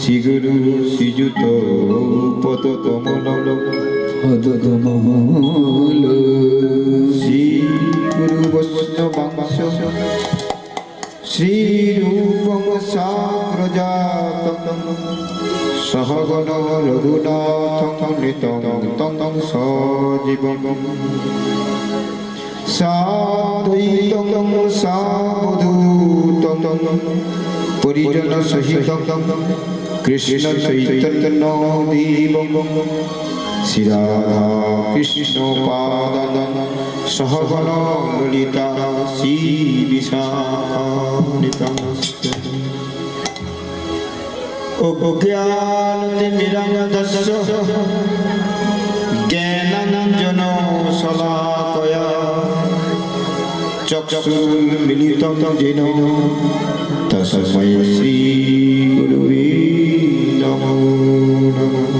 শ্রী গুরু শ্রীযুত পদ কমল শ্রী গুরু বৈষ্ণবাংশ শ্রীরূপং সাগ্রজাতং সহগণ রঘুনাথং নিতং তং সজীবং সাদ্বৈতং সাবধূতং পরিজন সহিতং কৃষ্ণ চৈতন্য দেবং শ্রী রাধা কৃষ্ণ পাদান সহগণ ললিতা শ্রী বিশাখান্বিতাংশ্চ অজ্ঞানতিমিরান্ধস্য জ্ঞানাঞ্জন শলাকয়া চক্ষুর্মিলিতং যেন তস্मै শ্রী গুরুবে নমো নমঃ।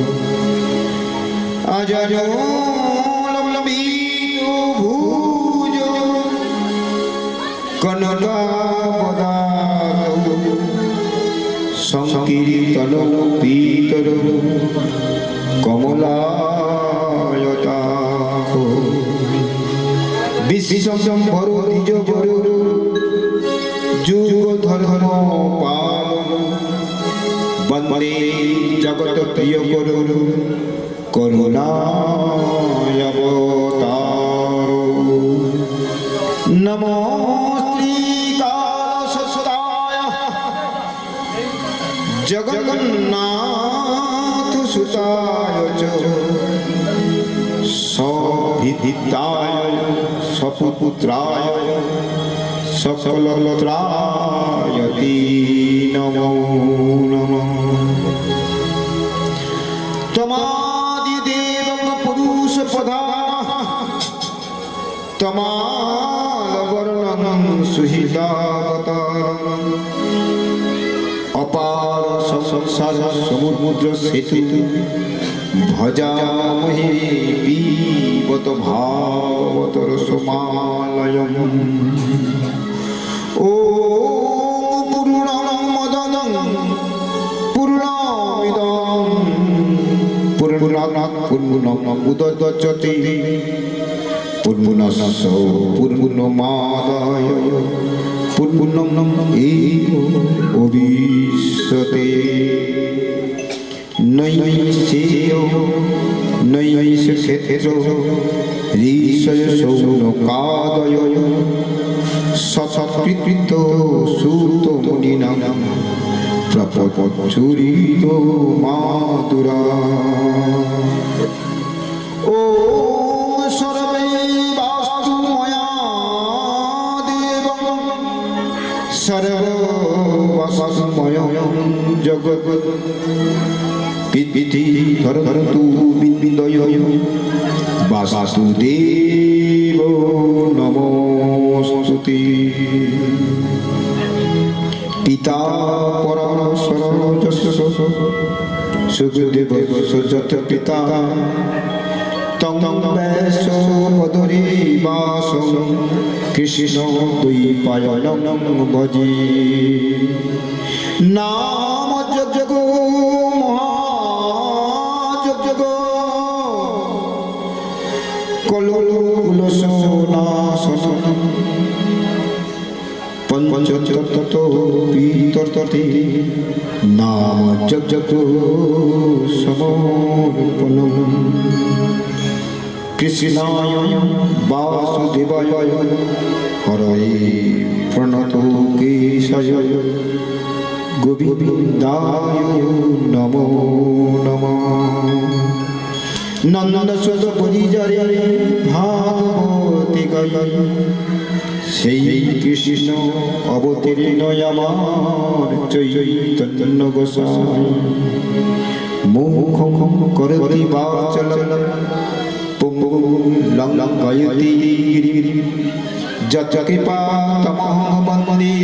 অজলম্বিতো ভুজো কনকাবদাতৌ সংকীর্তনং পীতরং কমলায়তাক্ষো বিশ্বম্ভরো দ্বিজবরো যুগ ধর্ম পালন বন্দে জগৎ প্রিয় গুরু করুণায় অবতারো নমো শ্রীকালসত্তায় জগন্নাথ সুতায় চ সভিতায় সপুত্রায় সকলত্রায়তি নমো নমঃ। তমাদিদেবং পুরুষ প্রধানঃ তমালবর্ণং সুহিতাবতারং অপার সংসার সমুদ্র সেতু ভজামহে পিবত ভাগবত রসমালয়ং ॐ पूर्णमदं पूर्णमिदं पूर्णात् पूर्णमुदच्यते पूर्णस्य पूर्णमादाय पूर्णमेवावशिष्यते नैमिषेयो नैमिषक्षेत्रो ऋषयशौनकादयो सत्कृत सूत मुनिनां प्रपच्चुरितो मातुरा ॐ सर्वे वास्तु मया देवं सर्ववास्तुमयं जगत् पिति धरतु बिन्दय वासुदेव नमोस्तुते। पिता पराशरस्य सुखदेवस्य जत पिता तं वैश्वपदरीवासं कृष्ण द्वैपायनं भजे। नाम जगो महाजगो कलोलसनाशनं पंचतत्तो पीतर्तते नाम जगो समर्पणं कृष्णाय वासुदेवाय हरये प्रणतो केशय गोविन्दाय नमो नमः। नंदसुत परिजरे भागवती गाय সেই কৃষ্ণ অবতীর্ণ আমার চৈতন্য গোসাই মুখ করতি বাচলম পুঙ্গুম লঙ্ঘয়তি গিরিম যত কৃপা তমঃ বন্দে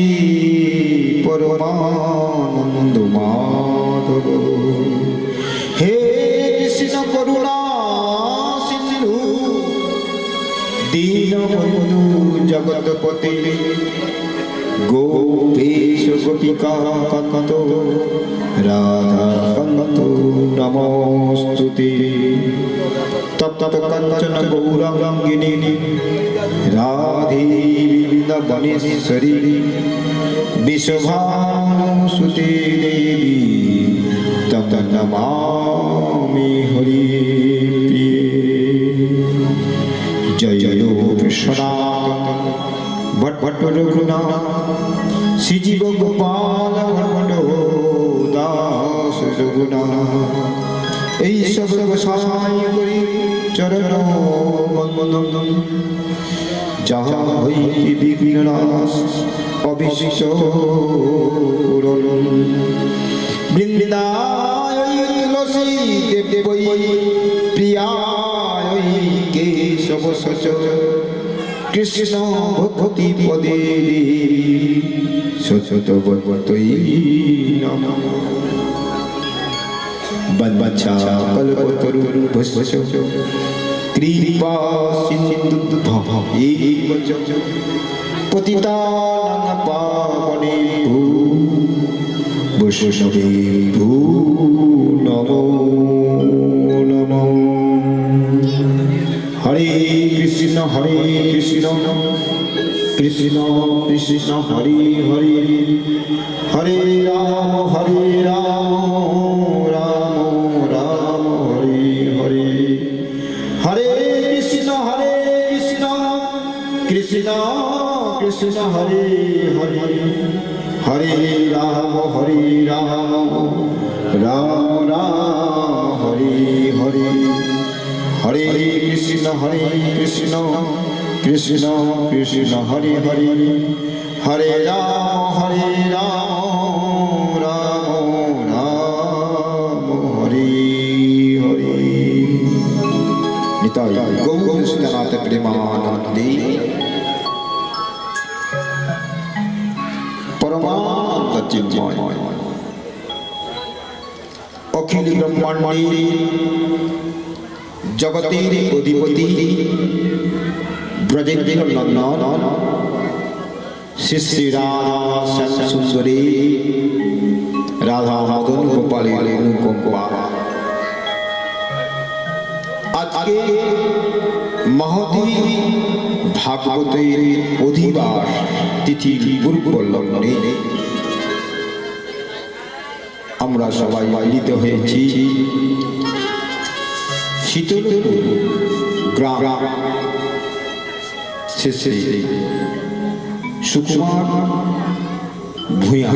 পরমানন্দ মাধব। হে কৃষ্ণ করুণা সিন্ধু দীনবন্ধু জগৎপতি গোপেশ গোপিকা কান্ত রাধা কান্ত নমস্তুতে তপ্ত কাঞ্চন গৌরাঙ্গিনী রাধে বৃন্দাবনেশ্বরী বিশ্বভানুসুতে দেবী তম নমামি হরি প্রিয়ে জয় জয় বিশ্বনাথ ভট্ট ভট্ট রঘুনাথ শ্রীজীব গোপাল ভট্ট দাস রঘুনাথ এই সব গোসাই করি চরণ বন্দন যাহা হইতে বিঘ্ন নাশ অবিশ্ব পুরন বৃন্দায় তুলসী দেবৈ প্রিয়ায় কেশব সচ কৃষ্ণ ভক্তি পদে সচত বতৈ নমঃ বন্দচ্ছা কল্পতরু ভস্য কৃপা সিন্ধু ভবেব পতিতানাং পাবনেভ্যো বৈষ্ণবেভ্যো নমো নমঃ হরে কৃষ্ণ কৃষ্ণ কৃষ্ণ হরে হরে হরে রাম রাম রাম হরে হরে হরে কৃষ্ণ কৃষ্ণ কৃষ্ণ হরে হরে হরে রাম রাম রাম হরে হরে হরে কৃষ্ণ কৃষ্ণ কৃষ্ণ হরে হরে হরে রাম রাম রাম হরে হরে নিতাই গৌর সীতানাথ প্রেমানন্দে পরমানন্দ চিন্ময় অখিল ব্রহ্মাণ্ডে জগতের অধিপতি ব্রজেন্দ্র নন্দন শ্রী শ্রী রাধা সুন্দরী রাধা মদন গোপালের অনুকম্পা আজকে মহতী ভাগবতের অধিবাস তিথি পূর্ব লগ্নে আমরা সবাই মিলিত হয়েছি শীতলপুর গ্রাম শ্রী সুকুমার ভূঁইয়া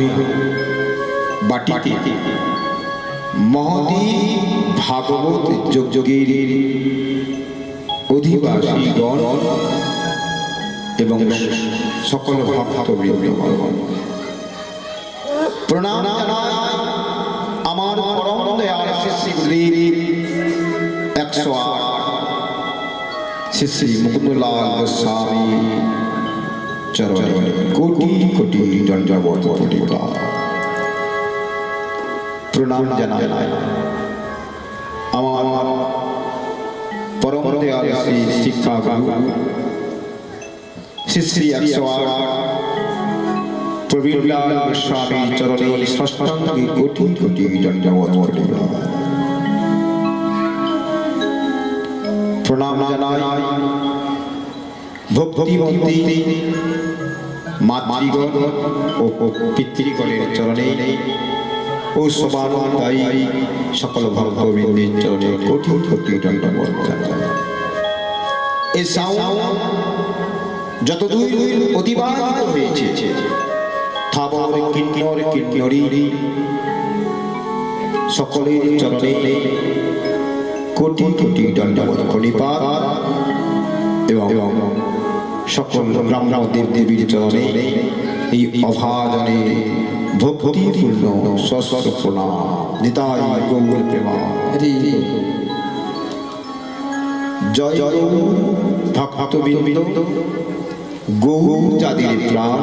বাটিতে মহতী ভাগবত যজ্ঞের অধিবাসীগণ এবং সকল ভক্তবৃন্দ প্রণাম জানাই আমার পরম দয়াল শ্রী গুরুদেব 108 শ্রী শ্রী মুকুন্দলাল গোস্বামী চরণে কোটি কোটি দণ্ডবত প্রণিপাত প্রণাম জানাই আমার পরম দয়াল শ্রী শিক্ষা গুরু শ্রী শ্রী 108 প্রবীণলাল গোস্বামী চরণে ষষ্ঠাঙ্গে কোটি কোটি দণ্ডবত প্রণিপাত প্রণাম জানাই ভক্তিমতী মাতৃগণ ও পিতৃগণের চরণে ও সমানতাই সকল ভক্তবৃন্দের চরণে কোটি কোটি দণ্ডবত জানাই। এই শ্রাবণ যতদূর অতিবাহিত হয়েছে থাবর কিন্নর কিন্নরী সকলের চরণে কোটি কোটি দণ্ডবত প্রণিপাত এবং সকল ব্রাহ্মণ দেব দেবীর চরণে এই অভাজনে ভক্তিপূর্ণ সহস্র প্রণাম নিতাই গৌর প্রেমানন্দে। জয় জয় ভক্তবৃন্দ গৌর যাদের প্রাণ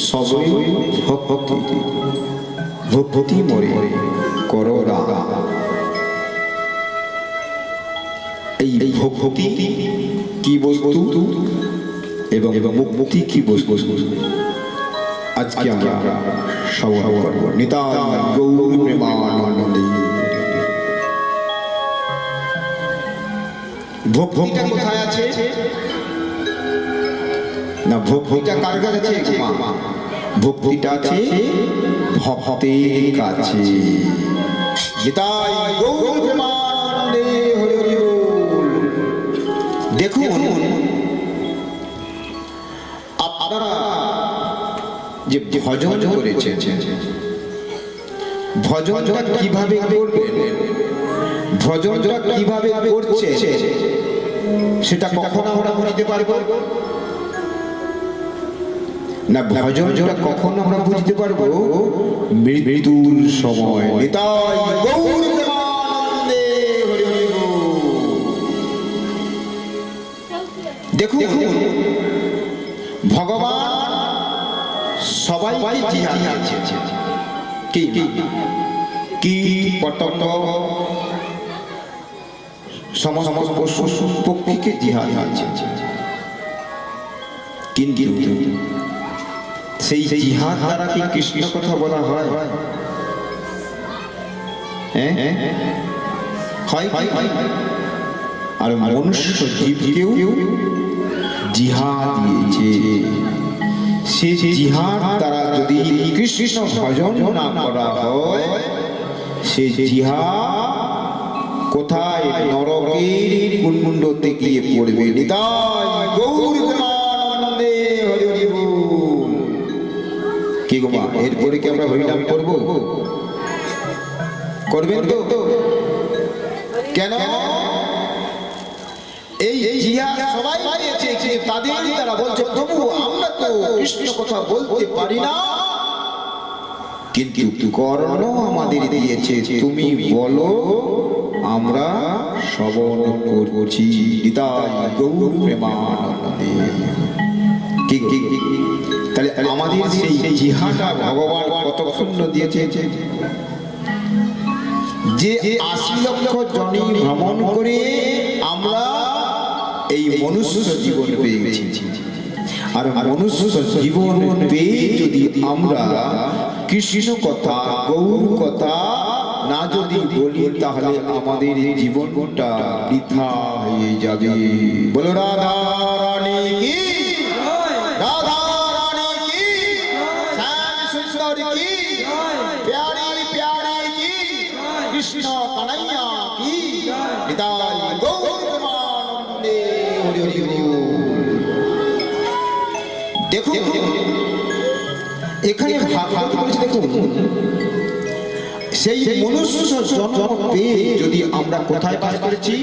সবই ভক্তি ভক্তি মরে করোনা এই ভক্তি কি বস্তু এবং মুক্তি কি বস্তু আজকে আমরা শ্রবণ করব নিতাই গৌর প্রেমানন্দে। ভক্তিটা কোথায় আছে না? ভক্তিটা কার কাছে আছে? ভক্তিটা আছে ভক্তের কাছে। নিতাই গৌর প্রেমানন্দে হরি হরি বল। দেখুন আপনারা যে ভজন করেছেন, ভজনটা কিভাবে করবেন, ভজনটা কিভাবে করছে সেটা কখন আমরা বুঝতে পারবো না? ভজনটা কখন আমরা বুঝতে পারবো? মৃত্যুর সময়। নিতাই গৌর প্রেমানন্দে হরি হরি বল। দেখুন ভগবান সবাইকে জিহাদ দিয়েছে। কি কি পতঙ্গ সমস্ত পশু পক্ষীকে জিহাদ দিয়েছে। কিন্তু সেই জিহাদ দ্বারা কি কৃষ্ণ কথা বলা হয়? আর মনুষ্য জীবকেও জিহাদ দিয়েছে। সে জিহাদ দ্বারা যদি কৃষ্ণ ভজন না করা হয়, সে জিহাদ কোথায়? নরকের কুণ্ডতে গিয়ে পড়বে। নিতাই গৌর প্রেমানন্দে হরি হরি বল। কি গো মা, এরপরে কি আমরা হরিনাম করব? করবেন তো? কেন? এই জিহাদ সবাই পেয়েছে, তাদের দ্বারা বলছে প্রভু আমরা তো কৃষ্ণ কথা বলতে পারি না, কিন্তু কর্ণ আমাদের দিয়েছে, তুমি বলো আমরা শ্রবণ করছি। নিতাই গৌর প্রেমানন্দে। কি তাহলে আমাদের সেই জিহাদটা ভগবান কতক্ষণ দিয়েছে? যে ৮০ লক্ষ জনি ভ্রমণ করে আমরা এই মনুষ্য জীবন পেয়েছি। আর মনুষ্য জীবন পেয়ে যদি আমরা কৃষ্ণ কথা গৌর কথা না যদি বলি, তাহলে আমাদের জীবনটা বৃথা হয়ে যাবে। বলো রাধা রানী কি, রাধা রানী কি, শ্যাম সুন্দর কি, প্যারি প্যারি কি, কৃষ্ণ কানাইয়া কি। নিতাই গৌর প্রেমানন্দে হরি হরি বল। দেখুন এখানে ভাগবত বলেছে, দেখুন সেই মনুষ্য জন্ম পেয়ে যদি আমরা কোথায় বাস করেছি?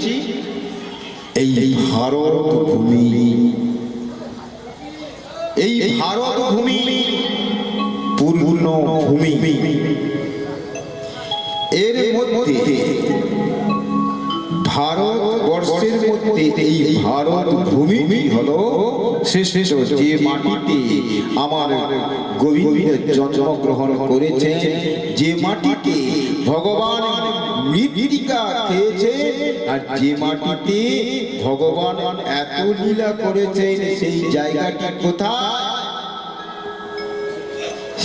এই ভারত ভূমি। এই ভারত ভূমি পূর্ণ ভূমি। এর মধ্যে ভারতবর্ষের মধ্যে এই ভারত ভূমি হলো শ্রেষ্ঠ। যে মাটিতে আমার গোবিন্দ জন্মগ্রহণ করেছে, যে মাটিতে ভগবান মৃত্তিকা খেয়েছে, আর যে মাটিতে ভগবান এত লীলা করেছেন, সেই জায়গাটি কোথায়?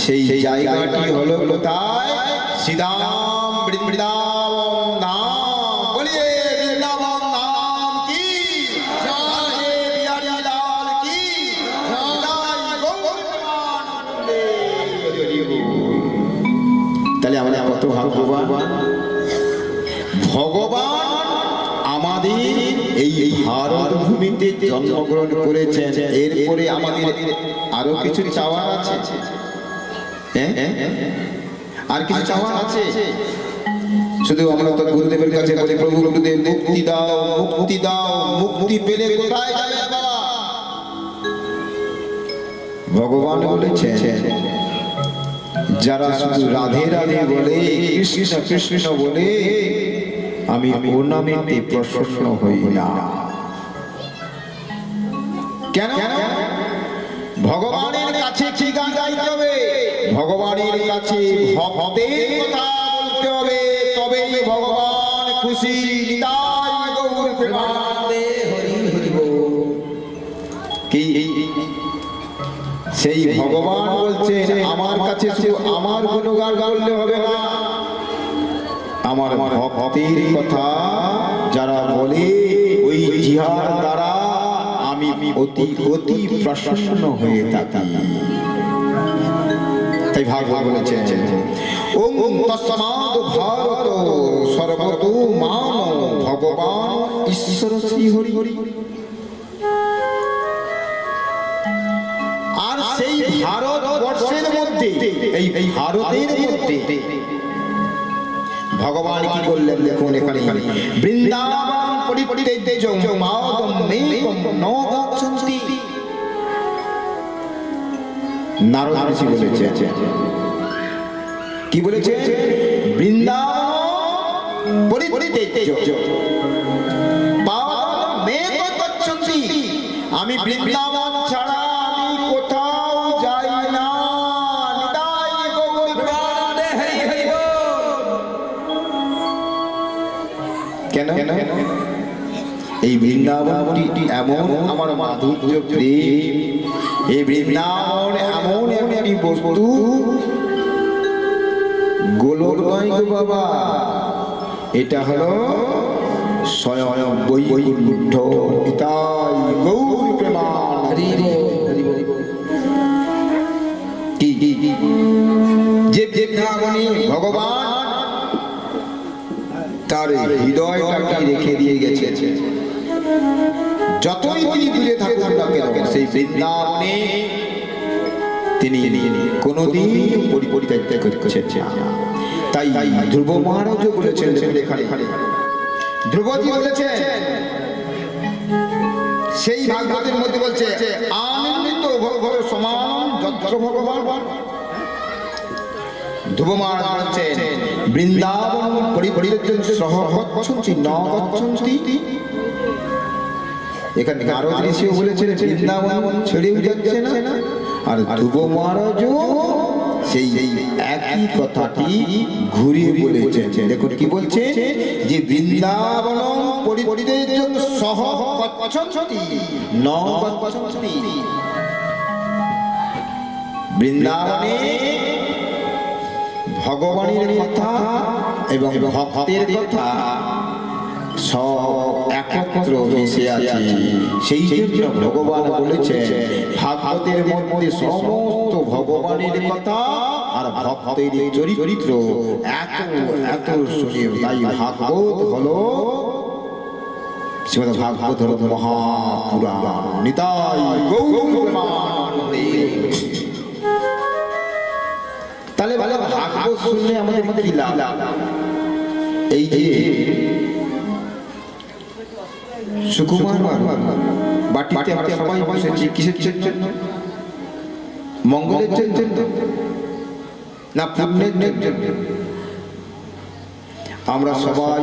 সেই জায়গাটি হলো কোথায়? শ্রীধাম বৃন্দাবন ধাম। বলিয়ে বৃন্দাবন ধাম কি জয়, বিহারী লাল কি জয়, গৌর প্রেমানন্দে হরি বল। তাহলে আমরা কত ভাগ্যবান, ভগবান আমাদের এই ভারত ভূমিতে জন্মগ্রহণ করেছেন। এরপরে আমাদের আরো কিছু চাওয়ার আছে, আর কিছু চাওয়ার আছে। শুধু আমরা তো গুরুদেবের কাছে বলি, প্রভু গুরুদেব মুক্তি দাও, মুক্তি দাও। মুক্তি পেলে কোথায় যাবে বাবা? ভগবান বলেছেন যারা শুধু রাধে রাধে বলে, কৃষ্ণ কৃষ্ণ বলে, আমি ওর নামেতে প্রসন্ন হই না। কেন? ভগবানের কাছে কি গান গাইতে হবে? ভগবানের কাছে ভক্তের কথা বলতে হবে, তবেই ভগবান খুশি। নিতাই গৌর প্রেমানন্দে হরি হরি বল। কি সেই ভগবান বলছেন আমার কাছে শুধু আমার গুণগান করলে হবে না, আমার ভক্তের কথা যারা বলে ওই জিহার দ্বারা আমি অতি অতি প্রসন্ন হয়ে থাকি। তাই ভাগবত বলেছেন ওম তস্মাৎ ভারত সর্বতো মাম ভগবান ঈশ্বর শ্রী হরি হরি। আর সেই ভারতবর্ষের মধ্যে এই ভারতের মধ্যে ভগবান কি করলেন দেখুন এখানে বৃন্দাবন পরিপরিতেজং মাদম মেকম ন গচ্ছন্তি। নারদ ঋষি বলেছেন কি বলেছে বৃন্দাবন পরিপরিতেজং মাদম মেকম গচ্ছন্তি। আমি বৃন্দাবন ছাড়া আমি কোথাও যাই না। নিতাই গৌর প্রেমানন্দে হরি হরি বল। কেন এই বৃন্দাবনটি এমন আমার মাধুর্য প্রেম, এই বৃন্দাবন এমন একটি বস্তু গোলক নয় গো বাবা, এটা হলো স্বয়ং বৈকুণ্ঠ। নিতাই গৌর প্রেমানন্দে হরি বল। কি যে বৃন্দাবনে ভগবান তার হৃদয়টাকে রেখে দিয়ে গেছে, যতই তিনি দূরে থাকুন না কেন সেই বৃন্দাবনে তিনি কোনদিন পরিত্যাগ করছেন না। তাই ধ্রুব মহারাজ বলেছেন ধ্রুবজি বলেছেন সেই ভাগবতের মধ্যে বলছে আনন্দিত ভগব সমান যত্র ভগবান। ধ্রুব মহারাজ বলছেন বৃন্দাবন পরিপরিজন সহ গচ্ছন্তি ন গচ্ছন্তি। এখানে নারদ ঋষিও বলেছেন বৃন্দাবন ছেড়েও যাচ্ছে না, আর ধ্রুব মহারাজও সেই একই কথাটি ঘুরিয়ে বলেছেন। দেখুন কি বলছে যে বৃন্দাবন পরিপরিজন সহ গচ্ছন্তি ন গচ্ছন্তি। বৃন্দাবনে ভগবানের কথা এবং ভক্তের কথা সব একত্র মিশে আছে। সেই জন্য ভগবান বলেছেন ভাগবতের মধ্যে সমস্ত ভগবানের কথা আর ভক্তের চরিত্র এত এত শুনে। তাই ভাগবত হলো শ্রীমদ্ ভাগবত হলো মহাপুরাণ। নিতাই গৌর প্রেমানন্দে। তাহলে ভালো ভাগবত শুনলে আমাদের কি লাভ? এই যে সুকুমার বাটিতে আমরা সবাই বসেছি কিসের জন্য? মঙ্গলের জন্য না পুণ্যের জন্য? আমরা সবাই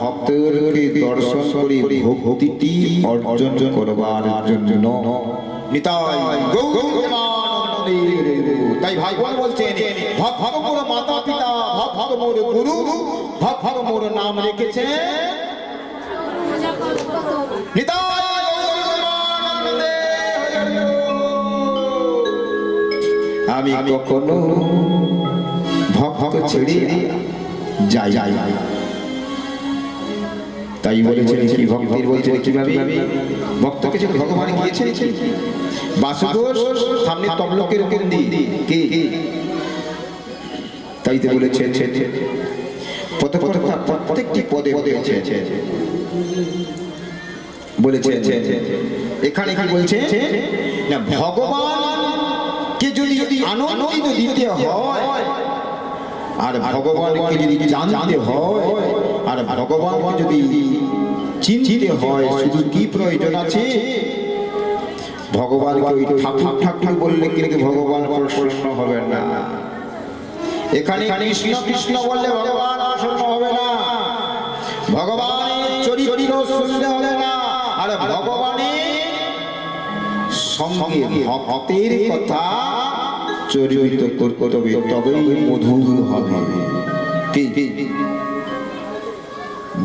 ভক্তদেরকে দর্শন করি ভক্তিটি অর্জন করবার জন্য। নিতাই গৌর প্রেমানন্দে। তাই ভাগবত বলছেন ভক্ত মোর মাতা পিতা, ভক্ত মোর গুরু, ভক্ত মোর নাম রেখেছে নিতাই গৌর প্রেমানন্দে হরি বল। আমি কখনো ভক্ত ছেড়ে যাই। তাই বলেছেন কি ভক্তির বলছেন কিভাবে ভক্তকে যে ভগবান গিয়েছেন বাসুদেব সামনে তমলোকের উপর দিয়ে কে? তাই তো বলেছেন প্রত্যেকটি পদে বলেছেন। এখানে কি বলছে না ভগবানকে যদি আনন্দিত দিতে হয় আর ভগবানকে যদি জানতে হয় আর ভগবানকে যদি চিনতে হয়, শুধু কি প্রয়োজন আছে? ভগবানকে ওই ঠাকুর ঠাকুর বললে কিন্তু ভগবান প্রসন্ন হবেন না। এখানে কৃষ্ণ কৃষ্ণ বললে ভগবান প্রসন্ন হবে না। ভগবানের চরিত্র শুনলে হবে না। আর ভগবানের সঙ্গে ভক্তের কথা চরিত করতে হবে, তবেই মধুর হবে।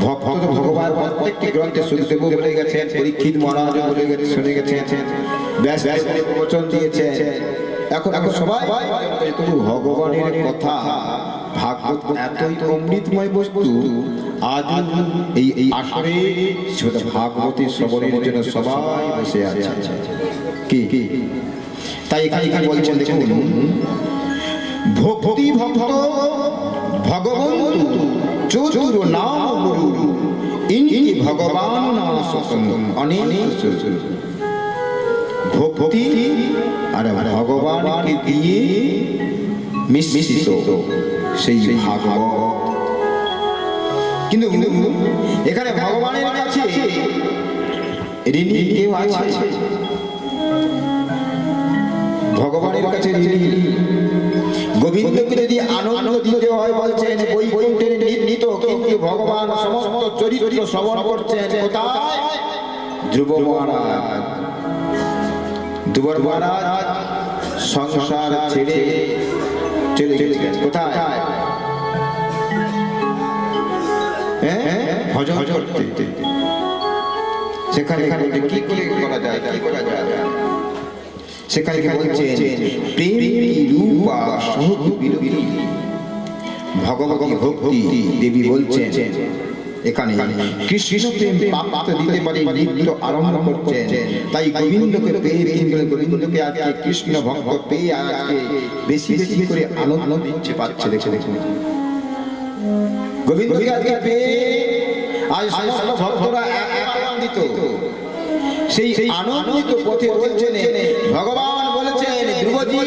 ভক্ত ভগবান প্রত্যেকটি গ্রন্থে সুখদেব বলে গেছেন, পরীক্ষিত মহারাজ বলে গেছেন, শুনে গেছেন, ব্যাস প্রবচন দিয়েছেন। এখন সবাই তবু ভগবানের কথা ভাগবত এতই অমৃতময় বস্তু, আজ এই আসরে ভাগবতী শ্রবণের জন্য সবাই বসে আছে। কি তাই এখানে বলছেন, দেখুন, ভক্তি ভক্ত ভগবন্ত চতুর নাম গুরু ইনকি ভগবান নাম সৎসঙ্গ অনেক ভক্তি আর ভগবানকে দিয়ে মিশ্রিত সেই ভাগবত। কিন্তু এখানে ভগবানের কাছে ঋণী কেউ আছে? ভগবানের কাছে ঋণী গোবিন্দকে যদি আনন্দ দিতে হয় বলছেন বৈকুণ্ঠের নির্মিত, কিন্তু ভগবান সমস্ত চরিত্র শ্রবণ করছেন কোথায়? ধ্রুব মহারাজ। ধ্রুব মহারাজ সংসার ছেড়ে চলে গেলেন কোথায়? ভজন করতে। সেখানে কি করে করা যায়, কি করা যায়? সেখানে বলছেন প্রেম রূপা সহবিরোধী ভগবতী ভক্তি দেবী বলছেন এখানে কৃষ্ণ প্রেম প্রাপ্ত দিতে পারে নিত্য আরম্ভ করছেন। তাই গোবিন্দকে পেয়ে, গোবিন্দকে আজকে কৃষ্ণ ভক্ত পেয়ে আজকে বেশি বেশি করে আনন্দ দিচ্ছে পাচ্ছে। দেখুন গোবিন্দকে আজকে পেয়ে আজ সমস্ত ভক্তরা আনন্দিত। সেই আনন্দিত পথে বলছেন ভগবান বলেছেন, ধ্রুবজি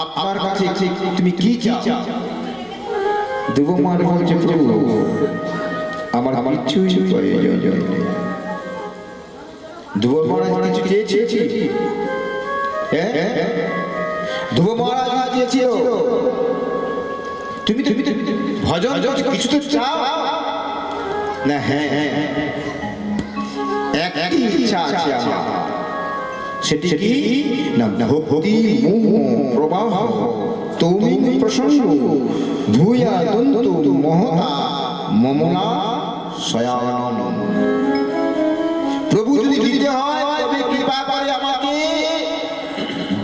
আপনার কাছে তুমি কি চাও? ধ্রুব মহারাজ বলছে, প্রভু আমার কিছুই প্রয়োজন নেই। ধ্রুব মহারাজ কিছু চেয়েছে? ধ্রুব মহারাজ দিয়েছিল, তুমি ভজন কিছু তো চাও না? হ্যাঁ, একটি ইচ্ছা আছে আমার, সেটি কি না ভক্তি মোহ প্রবাহ তুমি প্রসন্ন ভূয়া দন্ত মহতা মমনা সয়ানন। প্রভু যদি দিতে হয় তবে কৃপা করে আমাকে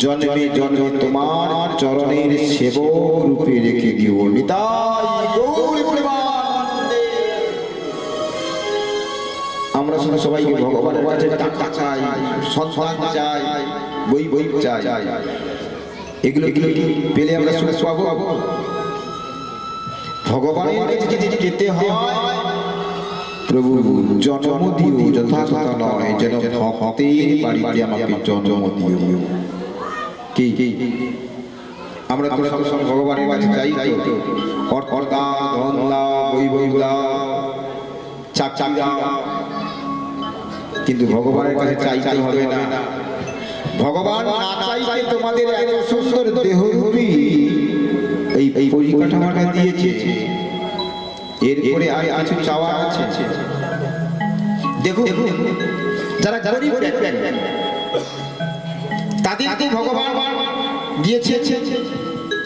জন্মে জন্মে তোমার চরণের সেবক রূপে রেখে দিও। নিতাই গৌর প্রেমানন্দে। আমরা সবাইকে ভগবানের কাছে টাকা চাই, সন্তান চাই, বই চাই, এগুলো পেলে আমরা সুখ পাবো? ভগবানের কাছে যদি যেতে হয় প্রভু জন্ম দিও, যথাযথ নয় যেন ভক্তের বাড়িতে আমাকে জন্ম দিও। কি আমরা তো সব ভগবানের কাছে চাই তো, অর্থ দাও, ধন দাও, বৈভব দাও, চাকরি দাও, কিন্তু ভগবানের কাছে চাইতে হবে না। ভগবান না চাইতে তোমাদের এত সুন্দর দেহরূপী এই পরিকাঠামোটা দিয়েছে, এরপরে আর কিছু চাওয়া আছে? দেখুন যারা গরিব তাদেরকে ভগবান দিয়েছে,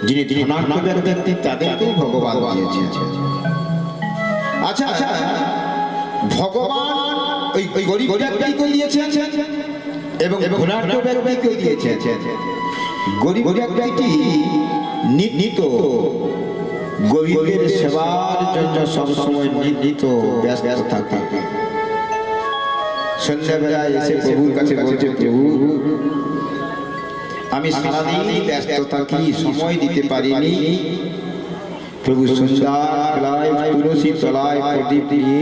যিনি ধনাঢ্য ব্যক্তি তাদেরকেও ভগবান দিয়েছে। আচ্ছা, ভগবান ওই গরিব ব্যক্তিকে দিয়েছেন এবং ধনাঢ্য ব্যক্তিকে দিয়েছেন। গরিব ব্যক্তি নিত্য গরিবের সেবার জন্য সবসময় নিত্য ব্যস্ত থাকে। সন্ধ্যাবেলায় এসে প্রভুর কাছে বলছে, প্রভু আমি সারাদিন ব্যস্ত থাকি, সময় দিতে পারিনি। প্রভু সন্ধ্যার বেলায় তুলসী তলায় প্রদীপ দিয়ে,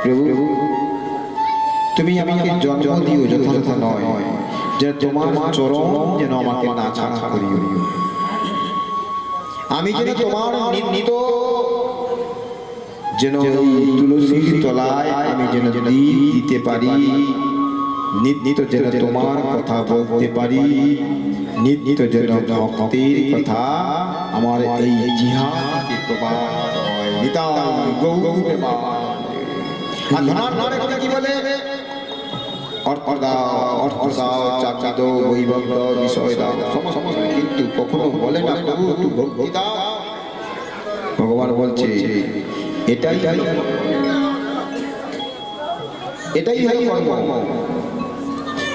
প্রভু তুমি আমাকে জন্ম দিও, যথাযথ নয় যেন তোমার চরণ যেন আমাকে না ছাড়া করিও। আমি যেন তোমার নিত্য যেন তুলসীর তলায় আমি যেন দীপ দিতে পারি, নিত্য যেন তোমার কথা বলতে পারি, নিত্য যেন ভক্তের কথা আমার এই জিহ্বাতে প্রবাহ হয়। নিতাই গৌর প্রেমানন্দে। আর ধনাঢ্য কি বলে? অর্থ দাও, চাকরি দাও, বৈভব দাও, বিষয় দাও, সমস্ত, কিন্তু কখনো বলে না প্রভু একটু ভক্তি দাও। ভগবান বলছে এটাই হলো কর্ম।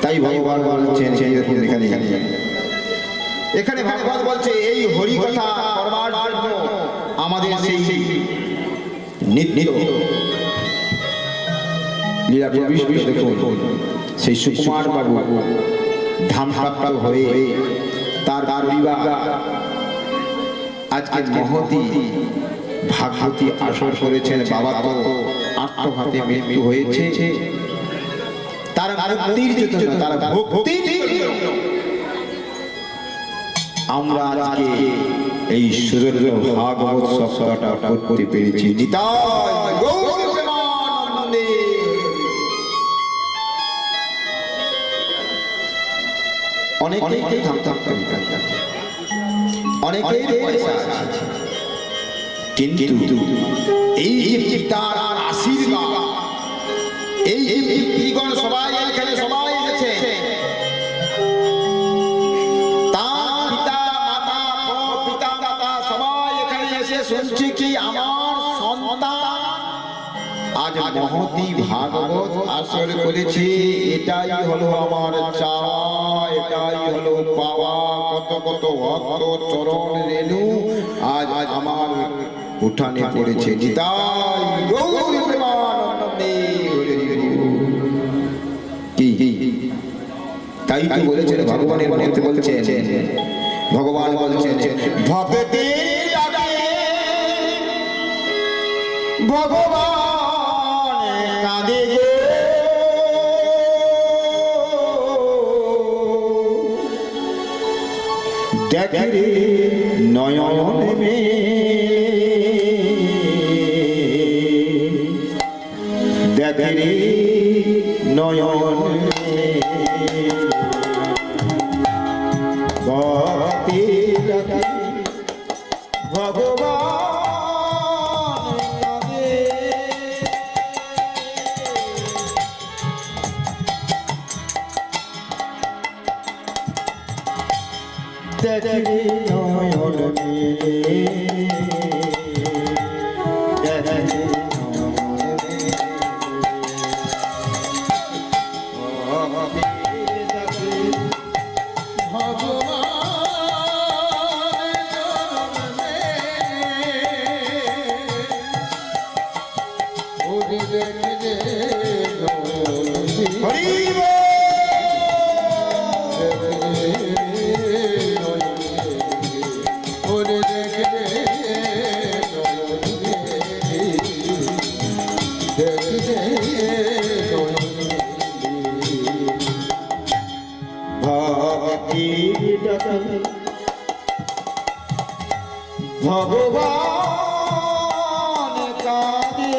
তাই তাই ভগবান বলছেন দেখুন এখানে এখানে ভগবান বলছে এই হরি কথা করবার জন্য আমাদের সেই নিত্য লীলা প্রবিষ্ট দেখুন সেই সুকুমার বাবু ধামপ্রাপ্ত হয়ে তার পরিবার আজকে মহতি ভাগবতী আসর করেছেন। বাবা তো আত্মঘাতে মৃত্যু হয়েছে, তার মুক্তির জন্য, তার ভক্তির জন্য আমরা আজকে এই সুরেন্দ্র ভাগবত সপ্তাহটা করতে পেরেছি। নিতাই গৌর প্রেমানন্দে। অনেকেই থামতে অনেকেই পয়সা আছে, কিন্তু এই যে পিতার আশীর্বাদ, এই যে পিতৃগণ সবাই এখানে সবাই এসেছে, তার পিতা মাতা পিতা মাতা সবাই এখানে এসে শুনছে কি আমার সন্তান আজ মহতি ভাগবত আসর করেছে, এটাই হলো আমার চাওয়া, এটাই হলো পাওয়া। কত কত ভক্ত চরণ রেণু আজ আমার উঠানে পড়েছে। নিতাই গৌর প্রেমানন্দে। কি তাই তো বলেছেন ভগবানের মধ্যে বলছেন, ভগবান বলছেন ভক্তের ডাকে ভগবান কাঁদে গো, দেখে রে নয়ন মে, দেখে রে নয়ন মে, ভক্তি ডাকে ভগবান কাঁদে। দেখে রে নয়ন মে, দেখে রে ভগবান কাঁদে।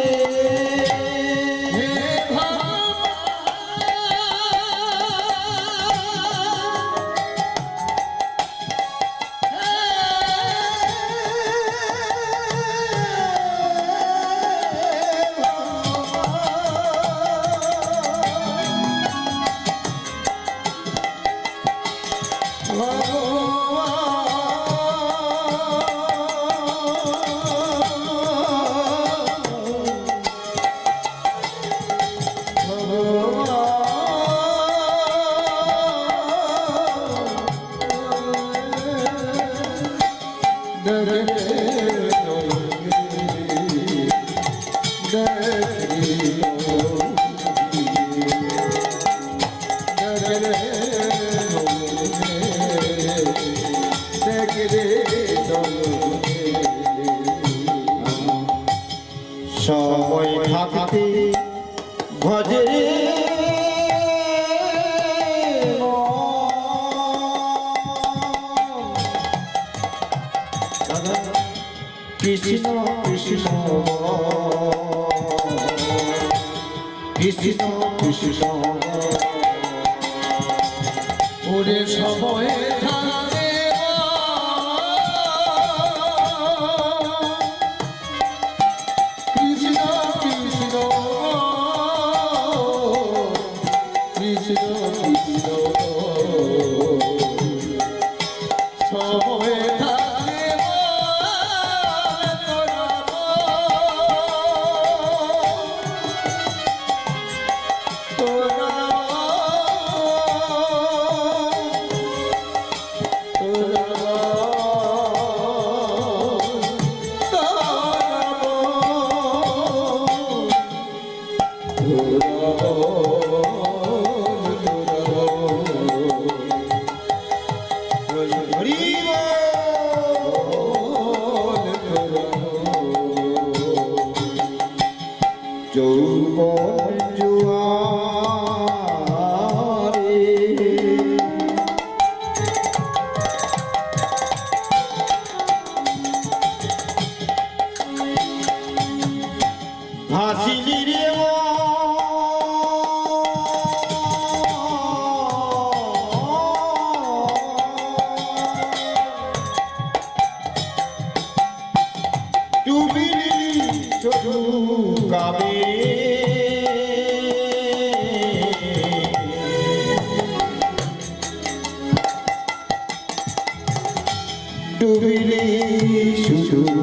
সময় থাকতে ভজে কৃষ্ণ কৃষ্ণ কৃষ্ণ কৃষ্ণ ওরে সময় থাকতে কৃষ্ণ কৃষ্ণ কৃষ্ণ কৃষ্ণ সময় হরি যৌবন জুয়ারে ভাসিলি রে ডুবিলি শুধু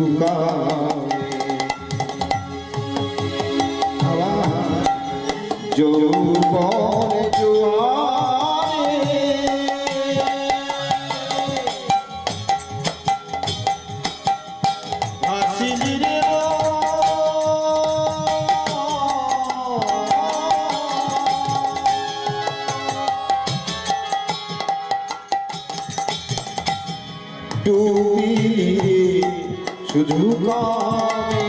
যৌবন জুয়ারে ভাসিলি রে ডুবিলি শুধু কামে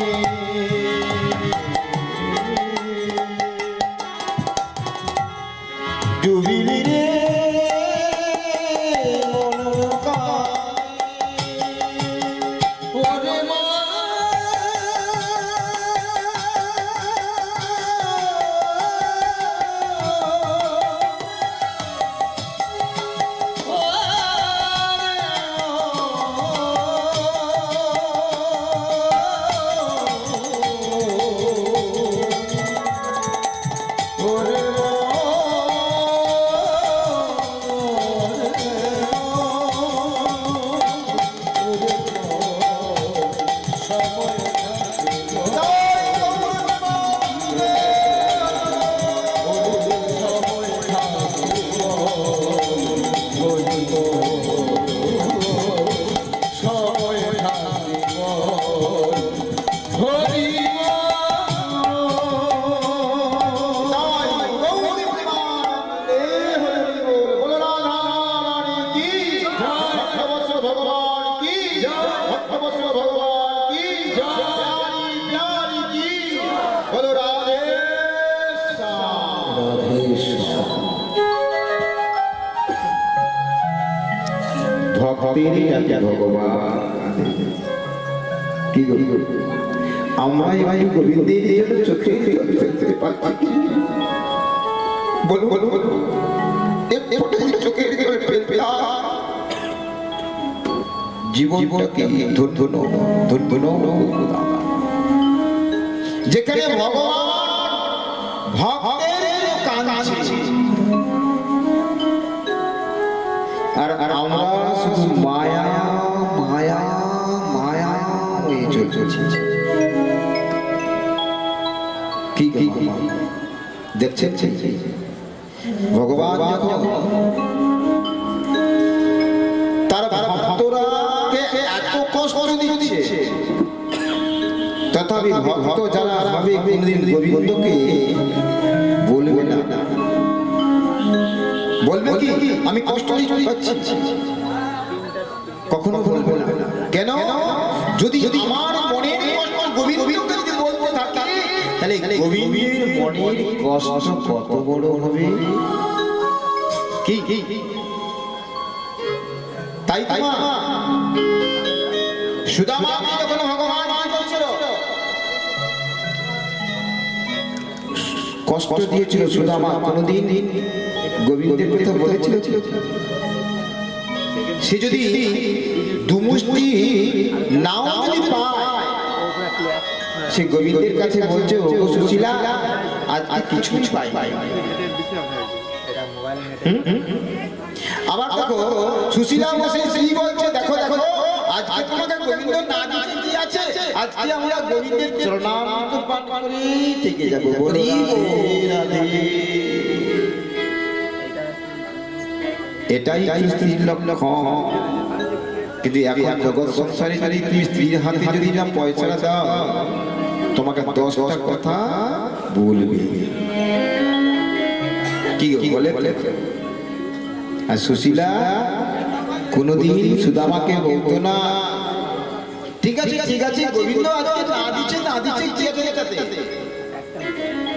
ডুবিলি রে ওরে মা ভক্তের ডাকে ভগবান কি গো আমরা এই গোবিন্দের জন্য চোখে দেখতে পাচ্ছি বলো বলো বলো চোখে জীবনটাকে যেখানে ভগবান ভক্তের কাঁদছে আর আমরা শুধু মায়া মায়া মায়া হয়ে চলছি কি দেখছেন ভগবান যখন তার ভক্তরাকে এত কষ্ট দিচ্ছে তথাপি ভক্ত যারা ভাবে কোনদিন গোবিন্দকে বলবে না বলবে কি আমি কষ্ট পাচ্ছি কখনো বলবে না কেন যদি আমার মনের কষ্ট গোবিন্দকে যদি বলতে থাকে তাহলে গোবিন্দের মনের কষ্ট কত বড় হবে কি তাই সুদামা যখন ভগবান বলছিল কষ্ট দিয়েছিল সুদামা কোনদিন গোবিন্দের কথা বলেছিল সে যদি দুমুষ্টি নাও যদি পায় সে গোবিন্দের কাছে বলছে ও সুশীলা আজ কিছু পাই আবার দেখো সুশীলা বসে শ্রী বলছে দেখো দেখো আজকে তোমাকে গোবিন্দ না দিতে কি আছে আজকে আমরা গোবিন্দের চরণামৃত পাঠ করে থেকে যাব বলি রাধে এটাই স্ত্রীর লক্ষণ কিন্তু এখন জগৎ সংসারে যদি তুমি স্ত্রীর হাতে যদি না পয়সা দাও তোমাকে 10টা কথা বলবে কি বলে আর সুশীলা কোনোদিন সুদামাকে বলতো না ঠিক আছে ঠিক আছে, গোবিন্দ আজকে না দিচ্ছে কি আছে এটাতে,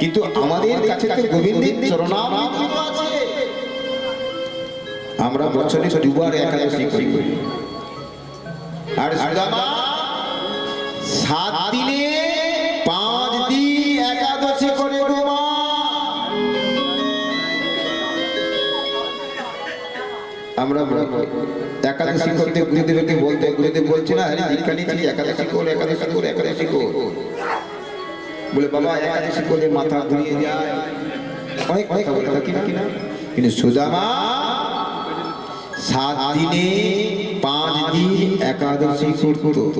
কিন্তু আমাদের কাছে তো গোবিন্দের চরণামৃত আছে। আমরা বছরে দুবার একাদশী করি, আর সুদামা 7 দিনে 5 দিন একাদশী করে গো মা। আমরা একাদশী করতে গুরুদেবকে বলতে, গুরুদেব বলছে না আরে দীক্ষা নিচ্ছি একাদশী কর একাদশী কর একাদশী কর, বলে বাবা একাদশী করে মাথা ঘুরিয়ে যায়, অনেক অনেক কথা থাকি না, কিন্তু সুদামা 7 দিনে 5 দিন একাদশী করত।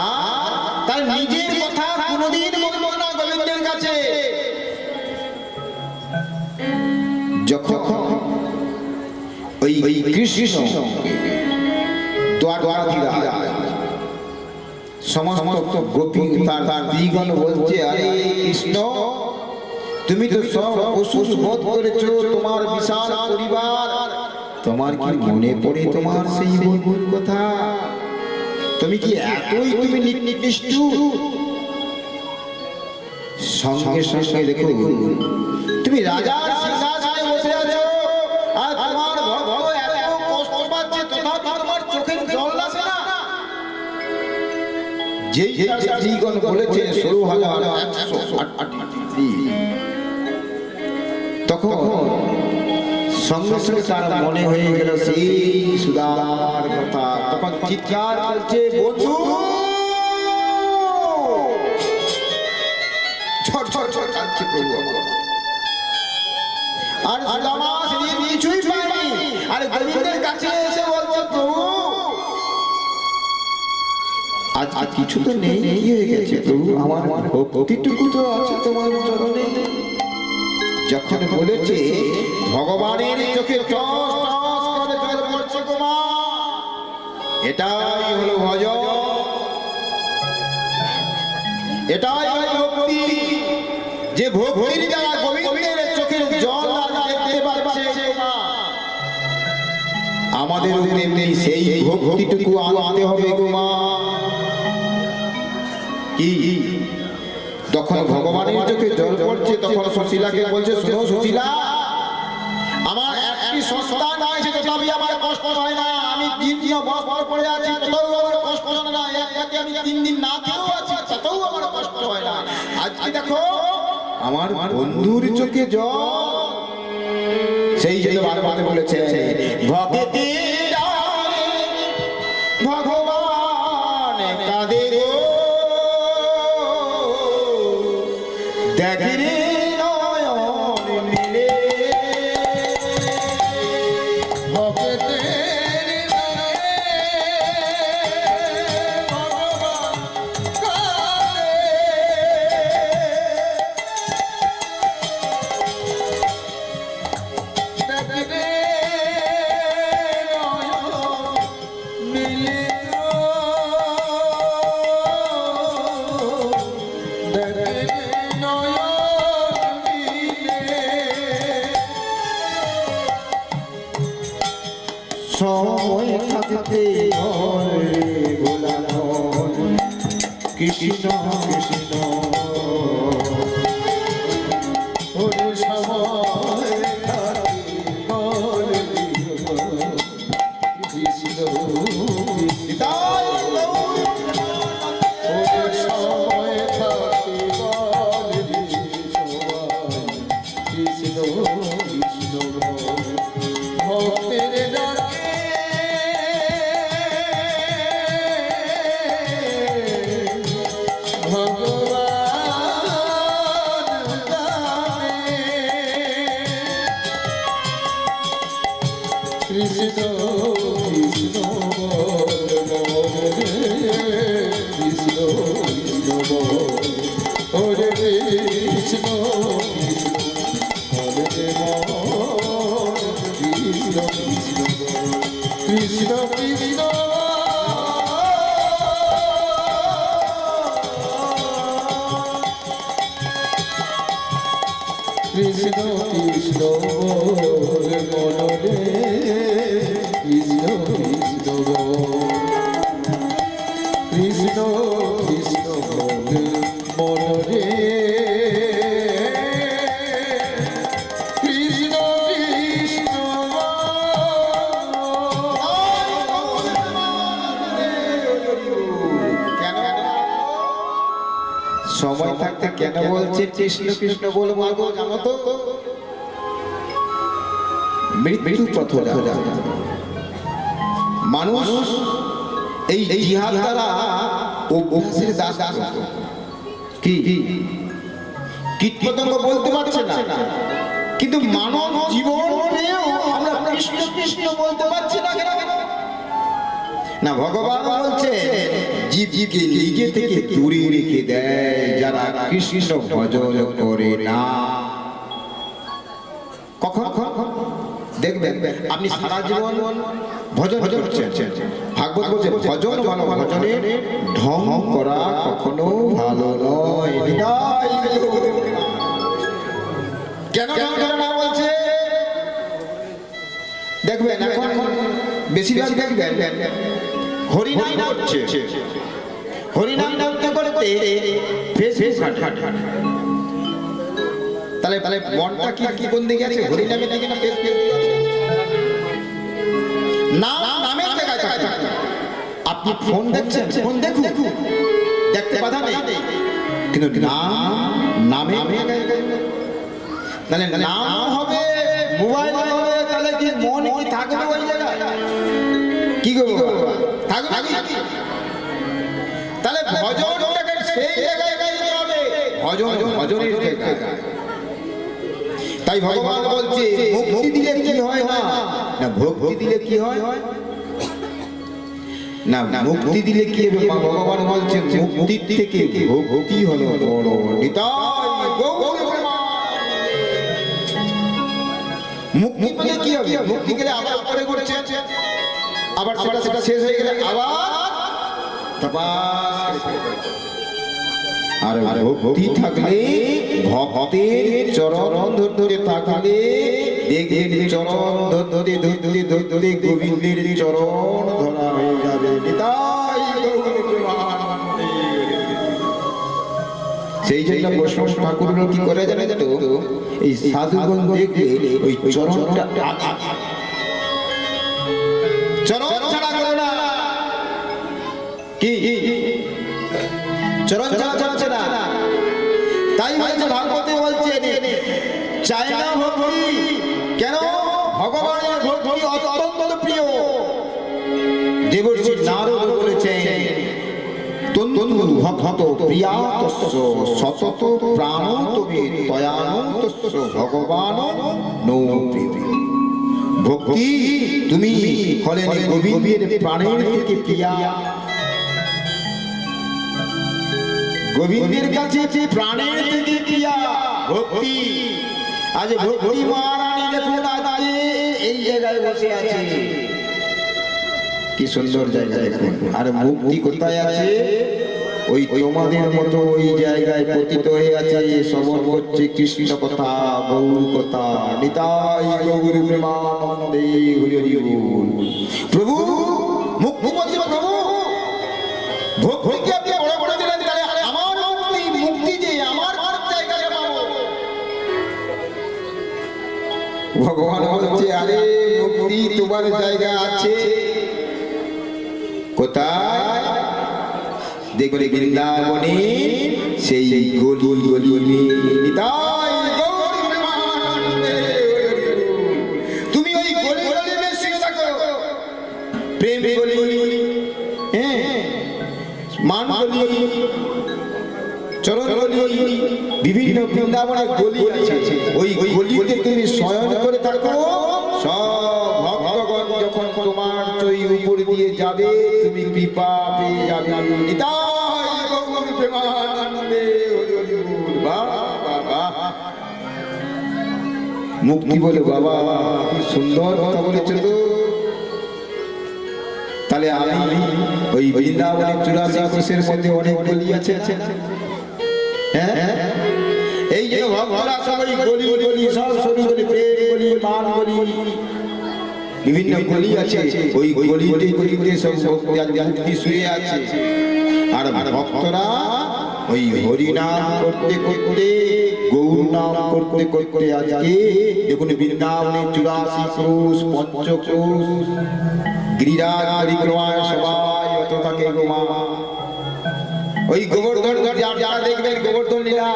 আর তার নিজের কথা কোনোদিন বলবো না গোবিন্দের কাছে। যখন ওই কৃষ্ণ দ্বারকাধীশ সমস্ত গোপী তার দিগণ বলছে আরে কৃষ্ণ তুমি তো সব অসুর বধ করেছো, তোমার বিশাল পরিবার, তোমার কি মনে পড়ে তোমার সেই বন্ধুর কথা? তুমি কি এতই তুমি নিষ্ঠুর? সঙ্গে সঙ্গে দেখো তুমি রাজার সিংহাসনে বসে আছো, আর তোমার ভক্ত এত কষ্ট পাচ্ছে তথাপি তোমার চোখের জল আসে না। যেই স্ত্রীগণ বলেছে 16,108টি, তখন সঙ্গে সঙ্গে তার মনে হয়ে গেল সেই সুদার কথা। তখন চিৎকার করছে বন্ধু, ঝড় ঝড় ঝড় কাঁদছে প্রভু আমার। আর সুদামা সেদিন কিছুই পায়নি, আর গোবিন্দের কাছে এসে বলছে প্রভু আজ কিছু তো নেই, কি হয়ে গেছে প্রভু, আমার ভক্তিটুকু তো আছে তোমার চরণে। যখন বলেছে ভগবানের চোখে টস টস করে জল পড়ছে গো মা, এটাই হলো ভজন, এটাই হলো ভক্তি। যে ভক্তির দ্বারা গোবিন্দের চোখের জল দেখতে পাচ্ছে না, আমাদের তেমনি সেই ভক্তিটুকু আনতে হবে গো মা। কি যখন ভগবানের চোখে জল পড়ছে তখন সুশীলাকে বলছে শোনো সুশীলা, আমার একটি সন্তান আছে তথাপি আমার কষ্ট হয় না, আমি 3 দিন বস্ত্র পরে আছি তবুও আমার কষ্ট হয় না, একটাকে আমি 3 দিন না খেয়েও আছি তবুও আমার কষ্ট হয় না। আজকে দেখো আমার বন্ধুর চোখে জল, সেই জন্য বারবার বলেছে ভক্তি ভগবান কাঁদে গো, দেখে রে নয়ন মিলে, ভক্তের নয়নে ভগবান কাঁদে, দেখে রে নয়ন মিলে, সময় থাকতে ভোলা কৃষ্ণ কৃষ্ণ ওরে সময় কৃষ্ণ সময় থাকতে কৃষ্ণ কৃষ্ণ ভক্তের ডাকে ভগবান জানে, কৃষ্ণ কৃষ্ণ কৃষ্ণ কৃষ্ণ হরে কৃষ্ণ কৃষ্ণ কৃষ্ণ কৃষ্ণ কৃষ্ণ মনরে সময় থাকতে কেন বলছে কৃষ্ণ কৃষ্ণ বলবো আগো জানো তো মৃত্যু পথটা মানুষ এই জিহাদ দ্বারা অভ্যাসের দাস কি কীটপতঙ্গ বলতে পারছে না কিন্তু মানব জীবন পেয়েও আমরা কৃষ্ণ কৃষ্ণ বলতে পারছি না কেন না ভগবান বলছে জীবকে নিজে থেকে দূরে রেখে দেয় যারা কৃষ্ণ ভজন করে না কখন দেখবেন আপনি সারা জীবন ভজন করছেন ভাগবত বলছে ভজন ভালো ভজনের ঢং করা কখনো ভালো নয় কেন না বলছে দেখবেন এখন বেশিরভাগ দেখবেন হরিনাম করছে হরিনাম করতে করতে ফেসবুক তাহলে তাহলে মনটা কি কোন দিকে আছে হরিনামের দিকে না ফেসবুক না নামের জায়গায় থাকে আপনি ফোন দেখছেন ফোন দেখুন দেখতে বাধা নেই কিন্তু নামে তাহলে নাম হবে মোবাইল হবে তাহলে কি মন কি থাকবে ওই জায়গায় কি করবো থাকবে নাকি তাহলে ভজনটাকে সেই জায়গায় গাইতে হবে ভজনের জায়গায় তাই ভগবান বলছে মুক্তি দিলে কি হয় না না ভক্তি দিলে কি হয় না মুক্তি দিলে কি হবে ভগবান বলছেন মুক্তি থেকে ভক্তি হলো বড় নিতাই গৌর মুক্তি পেলে কি হবে মুক্তি গেলে আবার পরে করছে আবার সেটা শেষ হয়ে গেলে আবার আর ভক্তি থাকলে ভক্তের চরণ ধরে থাকলে দেখবেন চরণ ধরে ধরে ধরে গোবিন্দের চরণ ধরা হয়ে যাবে সেই জন্য বৈষ্ণব ঠাকুর কি করে জানেন তো এই সাধুগণ দেখলে ওই চরণটা চরণ ছাড়া করে না কি চরণ ছাড়া চলছে না তাই বলছে ভাগবতে বলছে চাই না ভক্তি কেন ভগবানের ভক্তি অত্যন্ত প্রিয় দেবর্ষি নারদ বলেছেন তন্তু ভক্ত প্রিয়াতস্য সতত প্রাণতমে তয়ানন্তস্য ভগবান নো প্রিয় ভক্তি তুমি হলেন গোবিন্দের প্রাণের থেকে প্রিয়া গোবিন্দের কাছে প্রাণের থেকে প্রিয়া ভক্তি আজ ভক্তি মহারানী দেখুন আজকে এই জায়গায় বসে আছে কি সুন্দর জায়গা দেখুন আর মুক্তি কোথায় আছে ওই তোমাদের মতো ওই জায়গায় পতিত হয়ে আছে শ্রবণ করছে কৃষ্ণ কথা গৌর কথা নিতাই গৌর প্রেমানন্দে হরি হরি বল প্রভু মুক্তি বলছে প্রভু ভক্তি আপনি বড় বড় দিলেন তাহলে আমার মুক্তি যে আমার জায়গাটা পাবো ভগবান বলছে আরে মুক্তি তোমার জায়গা আছে কোথায় দেখবেন বৃন্দাবনে সেই গলি গলি তুমি ওই গলি গলি শুয়ে থাকো প্রেম গলি মান গলি চরণ গলি বিভিন্ন বৃন্দাবনের গলি আছে ওই গলিতে তুমি শয়ন করে থাকো সব ভক্তগণ যখন তোমার চই উপর দিয়ে যাবে তুমি কৃপা পেয়ে যাবে নিতাই গৌর প্রেমানন্দে হরি হরি বল বাবা মুক্তি বলে বাবা কি সুন্দর কথা বলেছে তো তাহলে আমি ওই বৃন্দাবনের 84 কোষের মধ্যে অনেক গলি আছে হ্যাঁ এই যে ভক্তরা সবাই গলি গলি সব সরি গলি প্রেম গলি মান গলি বিভিন্ন গলি আছে ওই গলিতে গলিতে সব ভক্তি শুয়ে আছে আর ভক্তরা ওই হরি নাম করতে করতে গৌর নাম করতে করতে আজকে দেখুন বৃন্দাবনে 84 ক্রোশ পঞ্চক্রোশ গিরিরাজ পরিক্রমায় সবাই অত থাকে গো মা ওই গোবর্ধন যারা দেখবেন গোবর্ধন লীলা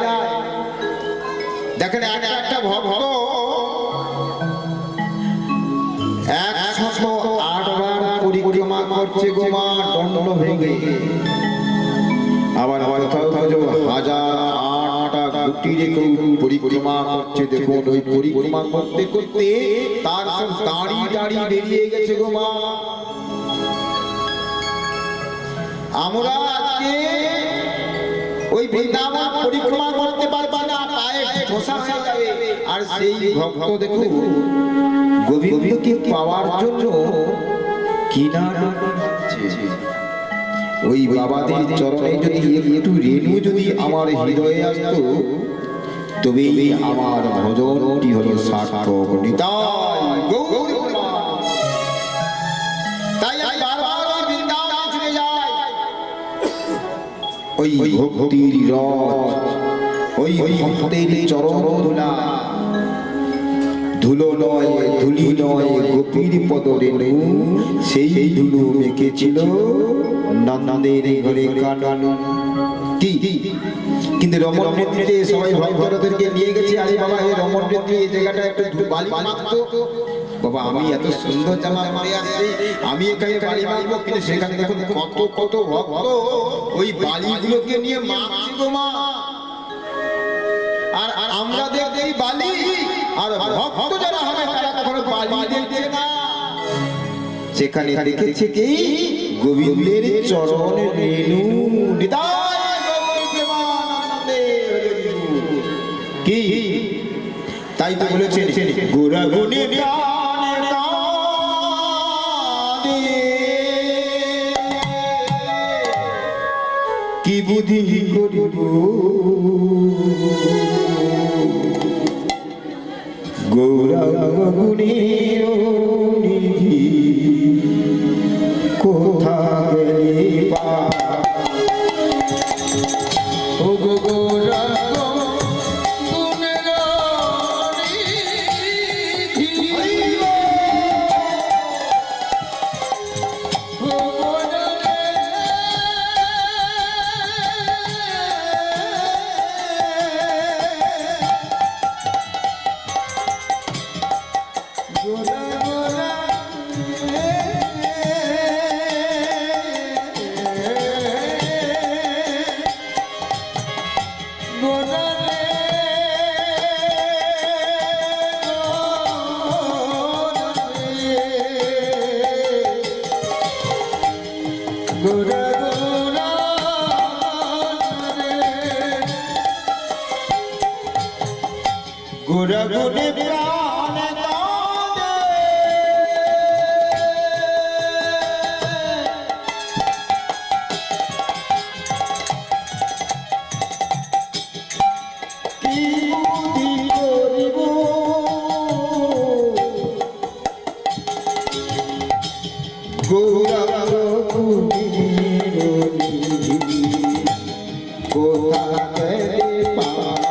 দেখেন একটা ভক্ত 108 বার পরিক্রমা করছে গো মা দণ্ড ভেঙে। আবার কোথাও হাজার 8টা গুটি রেখে পরিক্রমা করছে। দেখুন ওই পরিক্রমা করতে করতে তার সব দাড়ি বেরিয়ে গেছে গো মা। আমরা আজকে ওই বৃন্দাবন পরিক্রমা করতে পারবা না, পায়ে ঠোসা হয়ে যাবে। আর সেই ভক্ত দেখুন গোবিন্দকে পাওয়ার জন্য কিনা ওই বাবাদের চরণে যদি একটু রেণু যদি আমার হৃদয়ে আসতো তবেই আমার ভজনটি হলো সার্থক। নিতাই গৌর তাই আমি বারবার ওই বৃন্দাবনে চলে যাই। ওই ভক্তির রস, ওই ভক্তের চরণ ধুলা, ধুলো নয় ধুলি নয় গোপীর পদ রেণু, সেই ধুলো মেখেছিল নন্দের ঘরে কানন। কি কিন্তু রমণ নেত্রীতে সবাই ভক্তদেরকে নিয়ে গেছে। আরে বাবা এই রমণ নেত্রী এই জায়গাটা একটু বালি মাখতো। বাবা আমি এত সুন্দর জামা পরে আসছি, আমি এখানে বালি মাখবো, কিন্তু সেখানে দেখুন কত কত ভক্ত ওই বালিগুলোকে নিয়ে মাখছে গো মা। আর আমরা দেখতে এই বালি, আর ভক্ত যারা হবে তারা কখনো বালি দেখবে না। সেখানে দেখেছে কি গোবিন্দের চরণে রেণু। কি তাই তো বলেছেন গোরা গুণে কি বুদ্ধি করিব গৌরাঙ্গ গুণের নিধি কোথা গেলে পা। ও গো গৌরাঙ্গ গুণের নিধি গোরা গুণে প্রাণ কাঁদে, কি বুদ্ধি করিব গৌরাঙ্গ গুণের নিধি কোথা গেলে পাবো।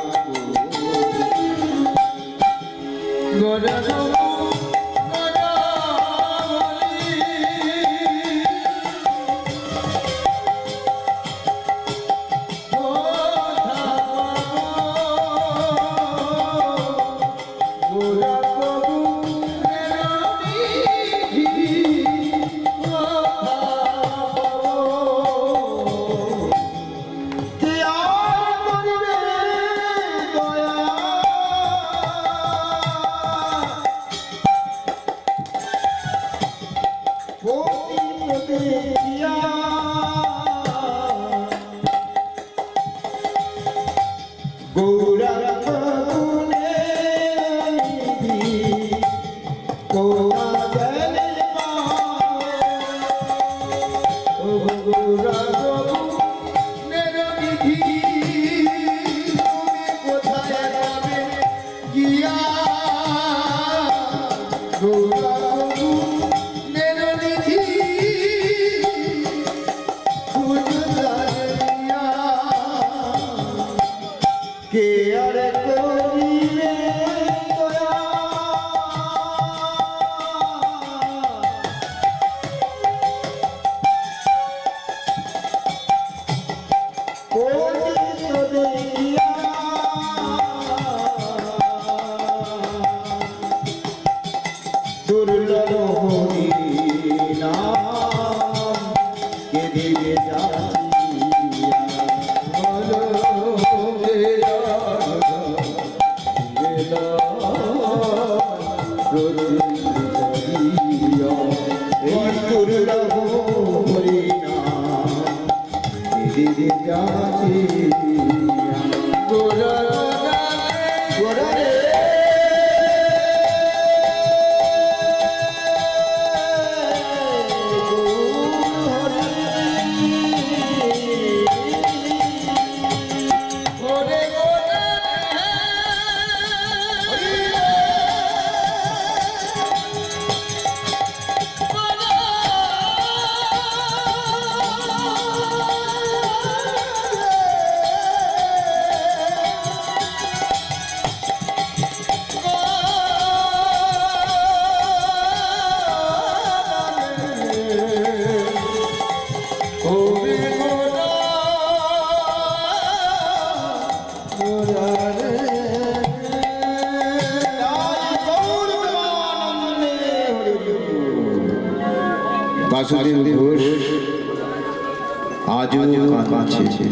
দুর্লভ হরিনাম দিদি যাচ্ছি গোরা গোরা রে বাসুদেব ঘোষ আজও কাঁদছে।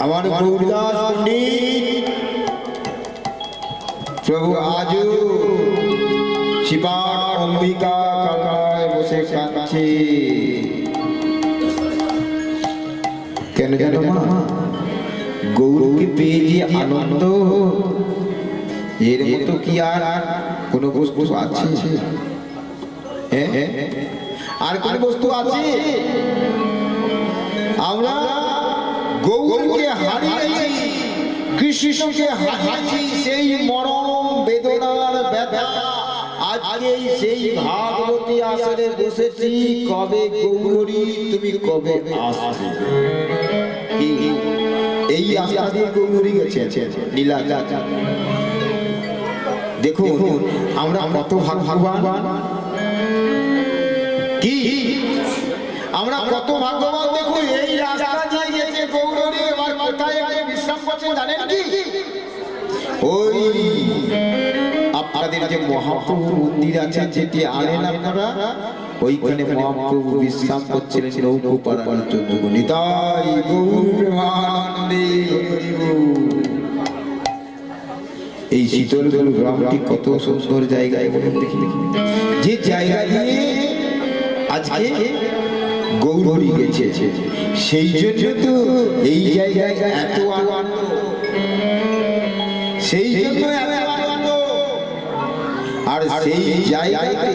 আমার গৌরদাস পণ্ডিত প্রভু আজও শিবা অম্বিকা কাকায় বসে কাঁদছে। কেন জানো মা? গৌরকে পেয়ে যে আনন্দ, এর মতো কি আর কোনো বস্তু আছে? আর কোন বস্তু আছে? আমরা গৌরকে হারিয়েছি, কৃষ্ণকে হারিয়েছি, সেই মরণ বেদনার ব্যথা আজকে সেই ভাগবতী আসরে বসেছি। কবে গৌরী তুমি কবে আসবে? এই আশা দিয়ে গৌরী গেছে লীলা। দেখুন আমরা কত ভাগ্যবান, কি আমরা কত ভাগ্যবান। দেখুন এই রাস্তা দিয়ে গেছে গৌরী, এবার কোথায় বিশ্রাম করছেন জানেন কি? ওই আপনাদের যে মহাপ্রভু মন্দির আছে, যেটি আনেন আপনারা, ওইখানে মহাপ্রভু বিশ্রাম করছিলেন নৌকো পাড়ানোর জন্য। নিতাই গৌর প্রেমানন্দে। এই শীতলপুর গ্রামটি কত সুন্দর জায়গায় দেখি, যে জায়গা দিয়ে আজকে গৌরী গেছে, সেই জন্য তো এই জায়গায় এত আনন্দ, সেই জন্য এত আনন্দ। আর সেই জায়গাতে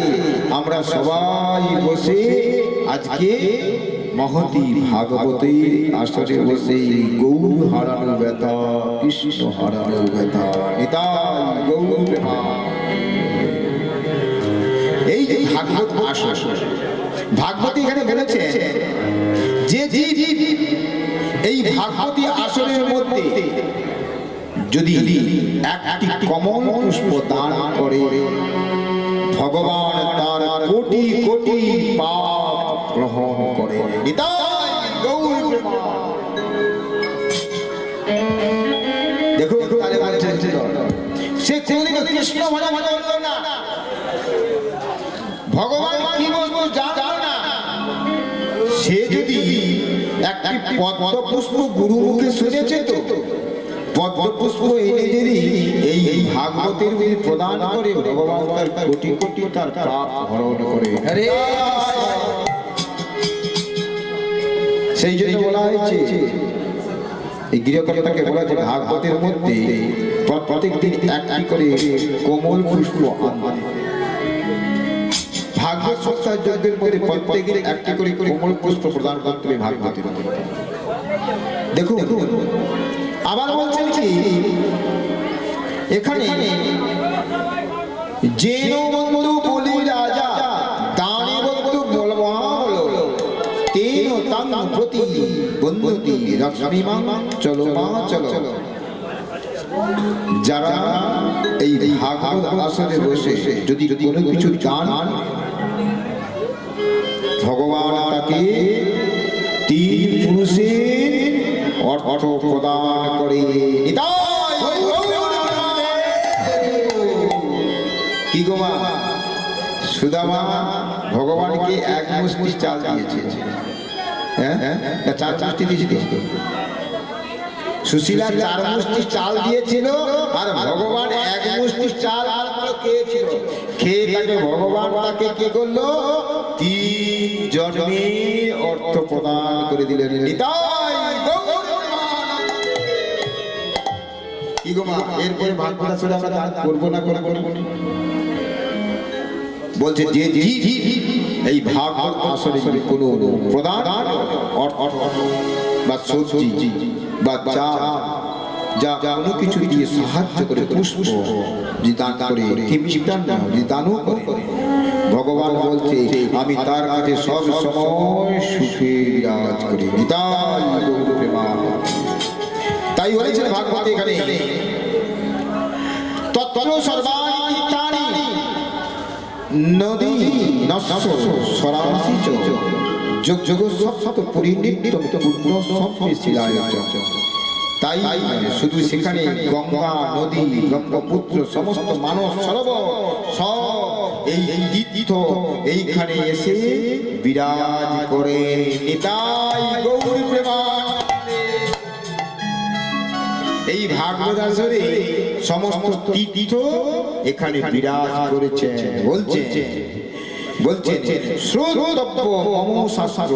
আমরা সবাই বসে আজকে মহতী ভাগবতীর আসরে বসে গৌর হারানো ব্যথা, কৃষ্ণ হারানো ব্যথা, নিতাই গৌর প্রেমানন্দে। এই যে ভাগবত আসর, ভাগবতী এখানে বলেছে যে এই ভাগবতী আসরের মধ্যে যদি একটি কমল পুষ্প দান করে, ভগবান তার কোটি কোটি পাপ গ্রহণ করে। নিতাই গৌর প্রেমানন্দে। দেখুন সে কোনদিনও কৃষ্ণ ভজন করল না, ভগবান কি বলবো জানলো না। সে যদি একটি পদ্ম পুষ্প গুরু মুখে শুনেছে, তো পদ্ম পুষ্প এনে যদি এই ভাগবতের প্রদান করে, ভগবান তার কোটি কোটি তার পাপ হরণ করে। সেই জন্য বলা হয়েছে, এই গৃহকর্তাকে বলা হয়েছে ভাগবতের মধ্যে প্রত্যেক দিন একটি করে কোমল পুষ্প আনবে। ভাগবত সপ্তাহ যজ্ঞের মধ্যে প্রত্যেকের একটি করে কোমল পুষ্প প্রদান করতে হবে ভাগবতের। দেখুন আবার বলছেন কি এখানে, যেন বন্ধু বলি রাজা দানে বন্ধু বলবা হলো, তেন তাং প্রতি বন্ধুতি লক্ষ্মী মা চলো মা চলো। যারা এই ভাগবত আসরে বসে যদি কোনো কিছু দান, ভগবান তাকে তিন পুরুষের অর্থ প্রদান করে। কি গো মা? সুদামা ভগবানকে এক মুষ্টি চাল দিয়েছে, হ্যাঁ চার মুষ্টি দিয়েছে। সুশীলা 4 মুষ্টি চাল দিয়েছিল আর ভগবান 1 মুষ্টি চাল মাত্র খেয়েছিল। খেয়ে তাকে ভগবান তাকে কি করলো? 3 জন্মের অর্থ প্রদান করে দিলেন। নিতাই গৌর কি গো মা, এরপরে ভাগবত আসলে আমরা দান করবো না বলছে যে এই ভাগবত আসলে কোনো প্রদান বা সবজি বা যা কোনো কিছু দিয়ে সাহায্য করে, পুষ্প যে দান করে, যে দানও করে, ভগবান বলছে আমি তার কাছে সব সময় সুখে বিরাজ করি। নিতাই গৌর প্রেমানন্দে। তাই বলেছেন ভাগবত এখানে তত্র সর্বাণি নদী নস্য সরাসি চ যোগ যোগ সপ্ত পরিনিত্যম পূর্ণ সম্পৃশিলায় চ। তাই শুধু সেখানে গঙ্গা নদী ব্রহ্মপুত্র সমস্ত মানস সরোবর সব এই তীর্থ এইখানে এসে বিরাজ করে। নিতাই গৌর প্রেমানন্দে। এই ভাগবত আসরে সমস্ত তীর্থ এখানে বিরাজ করেছে। বলছেন শ্রোতব্য মম শাস্ত্র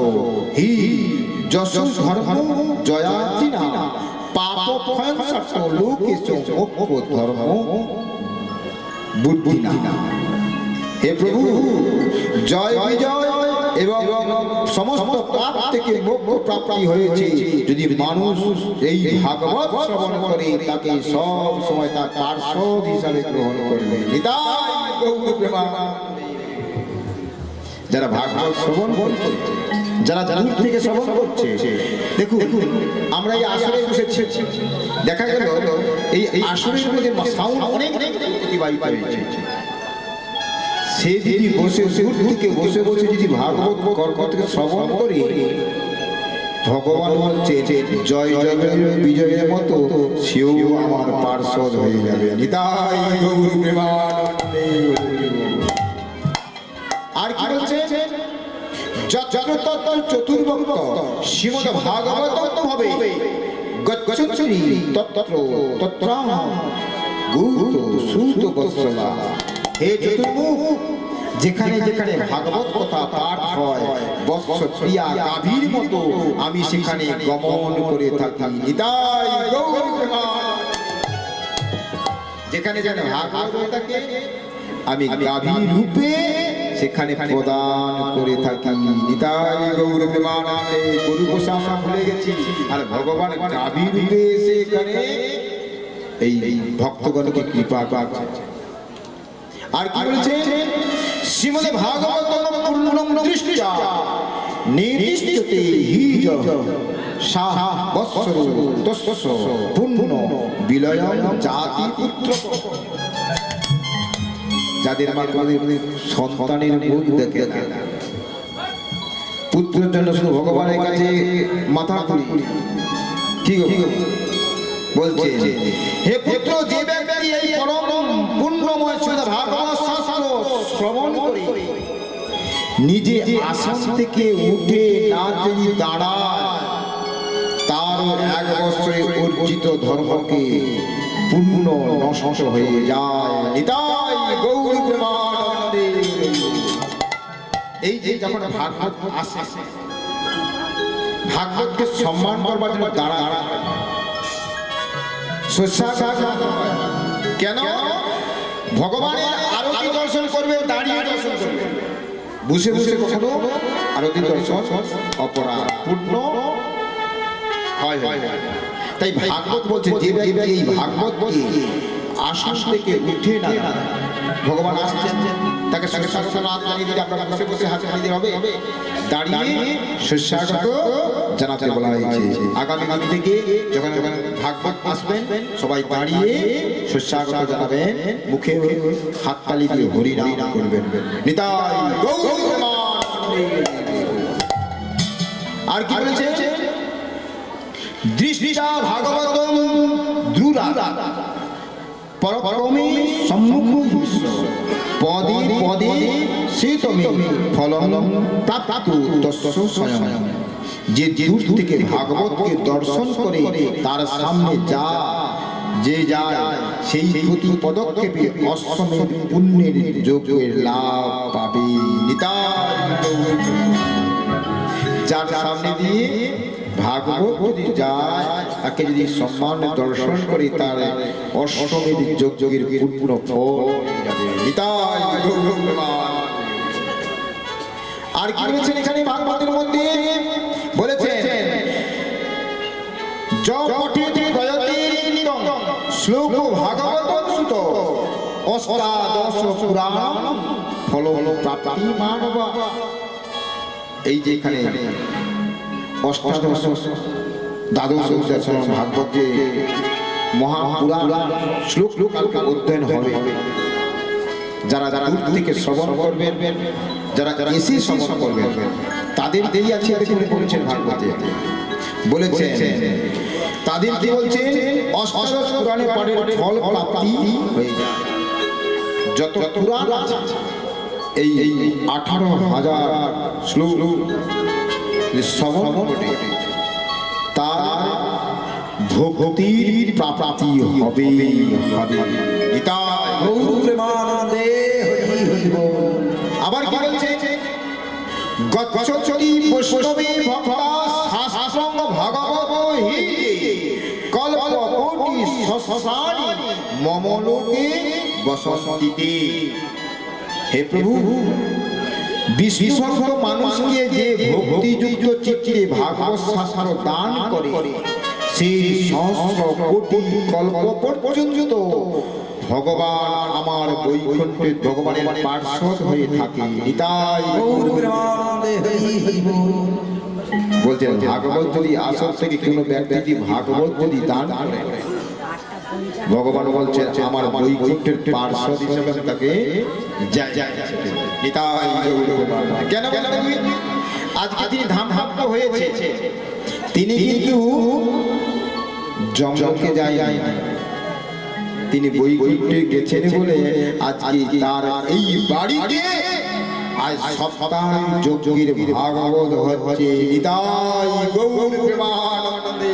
হি যশ ধর্ম জয়াতি না পাপ ক্ষয় সত্য লোকেশ মোক্ষ ধর্ম বুদ্ধি না। হে প্রভু, জয় বিজয় এবং সমস্ত পাপ থেকে মোক্ষ প্রাপ্তি হয়েছে যদি মানুষ এই ভাগবত শ্রবণ করে, তাকে সব সময় তার পার্শ্বদ হিসাবে গ্রহণ করবে। নিতাই গৌর প্রেমানন্দে। যারা ভাগবত শ্রবণ করছে, যারা দূর থেকে শ্রবণ করছে, দেখুন আমরা এই আসরে বসেছি, দেখা গেল এই আসরের মধ্যে সাউন্ড অনেক অতিবাহিত হয়েছে। সে যদি বসে দূর থেকে বসে যদি ভাগবত কর্কটকে শ্রবণ করে, ভগবান বলছে জয় জয় বিজয়ের মতো সেও আমার পার্শ্বদ হয়ে যাবে। নিতাই গৌর প্রেমানন্দে। আর কি বলছে? যত্র চতুর্ভক্ত শ্রীমদ্ ভাগবত ভাবে গচ্ছন্তি তত্র তত্রাহং গুরুত সুত বৎসলা। হে চতুর্মুখ, যেখানে যেখানে ভাগবত কথা পাঠ হয় বৎস প্রিয়া গাভীর মতো আমি সেখানে গমন করে থাকি। নিতাই গৌর প্রেমানন্দে। যেখানে যেখানে ভাগবত থাকে আমি গাভীর রূপে সেখানে প্রদান করে থাকি। নিতাই গৌর প্রেমানন্দে। গরু গোসা আমরা ভুলে গেছি, আর ভগবান গাভীর রূপে এসে এখানে এই ভক্তগণকে কৃপা করছে। আর কি বলছে? শ্রীমদ্ ভাগবতম পূর্ণং দৃষ্টিয়া নির্দিষ্টতে হি সাহ বৎসর তস্য পূর্ণ বিলয়ং জাতি পুত্র। যাদের মাধ্যমে সন্তানের মুখ দেখে না, পুত্রের জন্য শুধু ভগবানের কাছে মাথা তুলি। কি বলছে? হে পুত্র, যে ব্যক্তি এই পরম পুণ্যময় ভাগবত শাস্ত্র শ্রবণ করে নিজে আসন থেকে উঠে না যদি দাঁড়ায়, তার 1 বছরে অর্জিত ধর্মকে পূর্ণ নষ্ট হয়ে যায়। নিতাই গৌর প্রেমানন্দে। এই যে যখন ভাগবত আসে, ভাগবতকে সম্মান করবার জন্য দাঁড়ায়। কেন? ভগবানের আরতি দর্শন করবে, দাঁড়িয়ে দর্শন করবে, বসে বসে কখনো আরতি দর্শন অপরাধ পূর্ণ হয়। তাই ভাগবত বলছে যে ব্যক্তি এই ভাগবতকে আসন থেকে উঠে না, ভগবান আসছেন, তাকে শস্যাগত হাত জানিয়ে দিলে আপনারা বসে বসে হাত জানিয়ে দিতে হবে, দাঁড়িয়ে শস্যাগত জানাতে বলা হয়েছে। আগামী দিন থেকে যখন ভাগবত আসবেন সবাই দাঁড়িয়ে শস্যাগত জানাবেন, মুখে হাততালি দিয়ে হরি নাম করবেন। নিতাই গৌর প্রেমানন্দে। আর কি বলেছে? দৃষ্টিটা ভাগবতম দ্রুরা পরপরমে সম্মুখ পদে পদে সে তমে ফলম প্রাপ্ত তস্য স্বয়ং। যে দূর থেকে ভাগবতকে দর্শন করে তার সামনে যে যায় সেই প্রতি পদক্ষেপে অশ্বমেধ পুণ্যের যোগের লাভ পাবে। নিতাই গৌর। যার সামনে দিয়ে ভাগবত যদি যায়, তাকে যদি সম্মান দর্শন করে, তার অশ্বমেধ যোগের পূর্ণ ফল যাবে। নিতাই গৌর। আর কি বলেছেন এখানে ভাগবতের মধ্যে? বলেছেন শ্লোক ভাগবত সুত অষ্টাদশ পুরাণ ফল প্রাপ্তি মানব। এই যে এখানে অষ্টাদশ দ্বাদশ ভাগবত যে মহাপুরাণ শ্লোক কালকে অধ্যয়ন হবে, যারা দূর থেকে শ্রবণ করবেন, যারা এসে শ্রবণ করবেন, তাদের দেরি আছে এখানে বলেছেন ভাগবতে। বলেছেন তাদের কি বলছেন? অষ্টাদশ পুরাণে পাঠের ফল প্রাপ্তি হয়ে যায়। যত পুরাণ আছে এই 18,000 শ্লোক শ্রবণ করে তার ভক্তির প্রাপ্তি হবে। আবার কি বলছে? গচ্ছতি বৈষ্ণবে ভক্তা শাস্ত্রং ভাগবত হি কল্পকোটি সহস্রাণি মম লোকে বসন্তিতে। হে প্রভু, বিশ্বভক্ত মানুষকে যে ভক্তিযুক্ত চিত্তে ভাগবত শাস্ত্র দান করে, সেই সহস্র কোটি কল্প পর্যন্ত ভগবান আমার বৈকুণ্ঠে ভগবানের পার্শ্বদ হয়ে থাকে। নিতাই বলছেন ভাগবত যদি আসল থেকে কোনো ব্যক্তি ভাগবত যদি দান করে, ভগবান বলছেন আমার বৈকুণ্ঠের পার্শ্বদ হিসেবে তাকে কেন আজকে তিনি ধামভক্ত হয়েছে, তিনি কিন্তু জমকে যায়, তিনি বৈকুণ্ঠে গেছেন বলে আজকে তার এই বাড়িতে আজ সপ্তাহ যজ্ঞের ভাগবত হচ্ছে। নিতাই গৌর প্রেমানন্দে।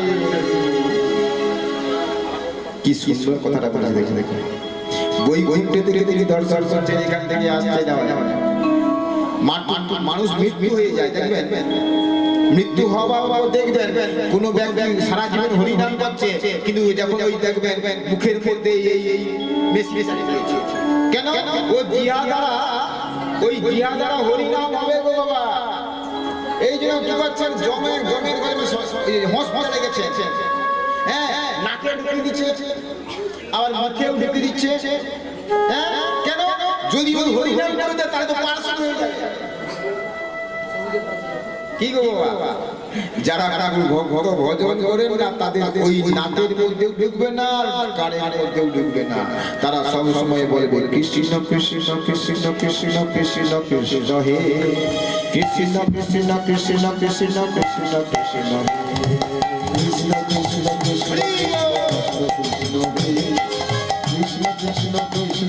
কি সুন্দর কথাটা বলে দেখে দেখে বৈকুণ্ঠে থেকে তিনি দর্শন করছেন, এখান থেকে আসছে যাওয়া। মানুষ মৃত্যু হয়ে যায়, দেখবেন মৃত্যু হওয়ার পর দেখবেন কোন ব্যক্তি সারা জীবন হরিনাম করছে, কিন্তু যখন ওই দেখবেন মুখের মধ্যে এই মেশমেশানি রয়েছে। কেন? ওই জিয়া দ্বারা হরিনাম হবে গো বাবা। এই জন্য কি করছেন? জমের হসপিটালে লেগেছে, হ্যাঁ, নাকে ঢুকে দিচ্ছে, আবার মুখেও ঢুকে দিচ্ছে। হ্যাঁ, কেন? যদি ওই হরিনাম করে দেয় তাহলে তো পার্শ্বদ হয়ে যাবে। কি গো বাবা, যারা ভক্ত ভজন করেন না তাদের ওই নাকের মধ্যেও ঢুকবে না, কানের মধ্যেও ঢুকবে না। তারা সব সময় বলবে কৃষ্ণ কৃষ্ণ কৃষ্ণ কৃষ্ণ কৃষ্ণ কৃষ্ণ হে কৃষ্ণ কৃষ্ণ কৃষ্ণ কৃষ্ণ কৃষ্ণ কৃষ্ণ কৃষ্ণ কৃষ্ণ কৃষ্ণ কৃষ্ণ কৃষ্ণ কৃষ্ণ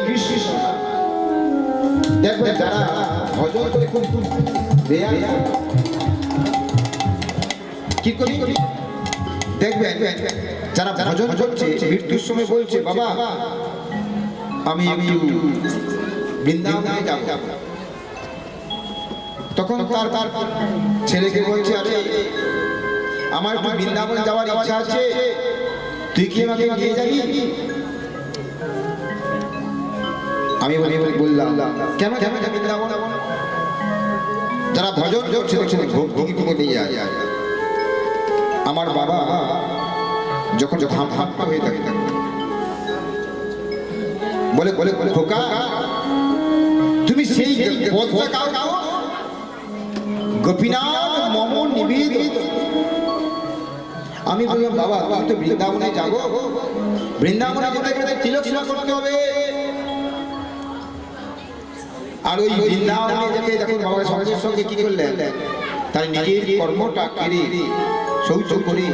কৃষ্ণ দেখবেন যারা ভজন করে খুব কি করি দেখবেন যারা ভজন করছে মৃত্যুর সময় বলছে বাবা আমি একটু বৃন্দাবনে যাব। তখন তার ছেলেকে বলছে, আরে আমার একটু বৃন্দাবন যাওয়ার ইচ্ছা আছে, তুই কি আমাকে নিয়ে যাবি? আমি বললাম, কেন বৃন্দাবন? যারা ভজন করছে ভক্তি নিয়ে যায়। আমার বাবা যখন হাঁপাতে হয়ে থাকে বলে খোকা, তুমি সেই পথটা গাও, গোপীনাথ মম নিবেদিত। আমি বললাম, বাবা তুমি তো বৃন্দাবনে যাবো, বৃন্দাবনে যেতে গেলে তিলক সেবা করতে হবে। আর ওই বৃন্দাবনে যেতে যখন বাবা সঙ্গে সঙ্গে কি করলেন, তার নিজের কর্মটা কেড়ে শৌচ করে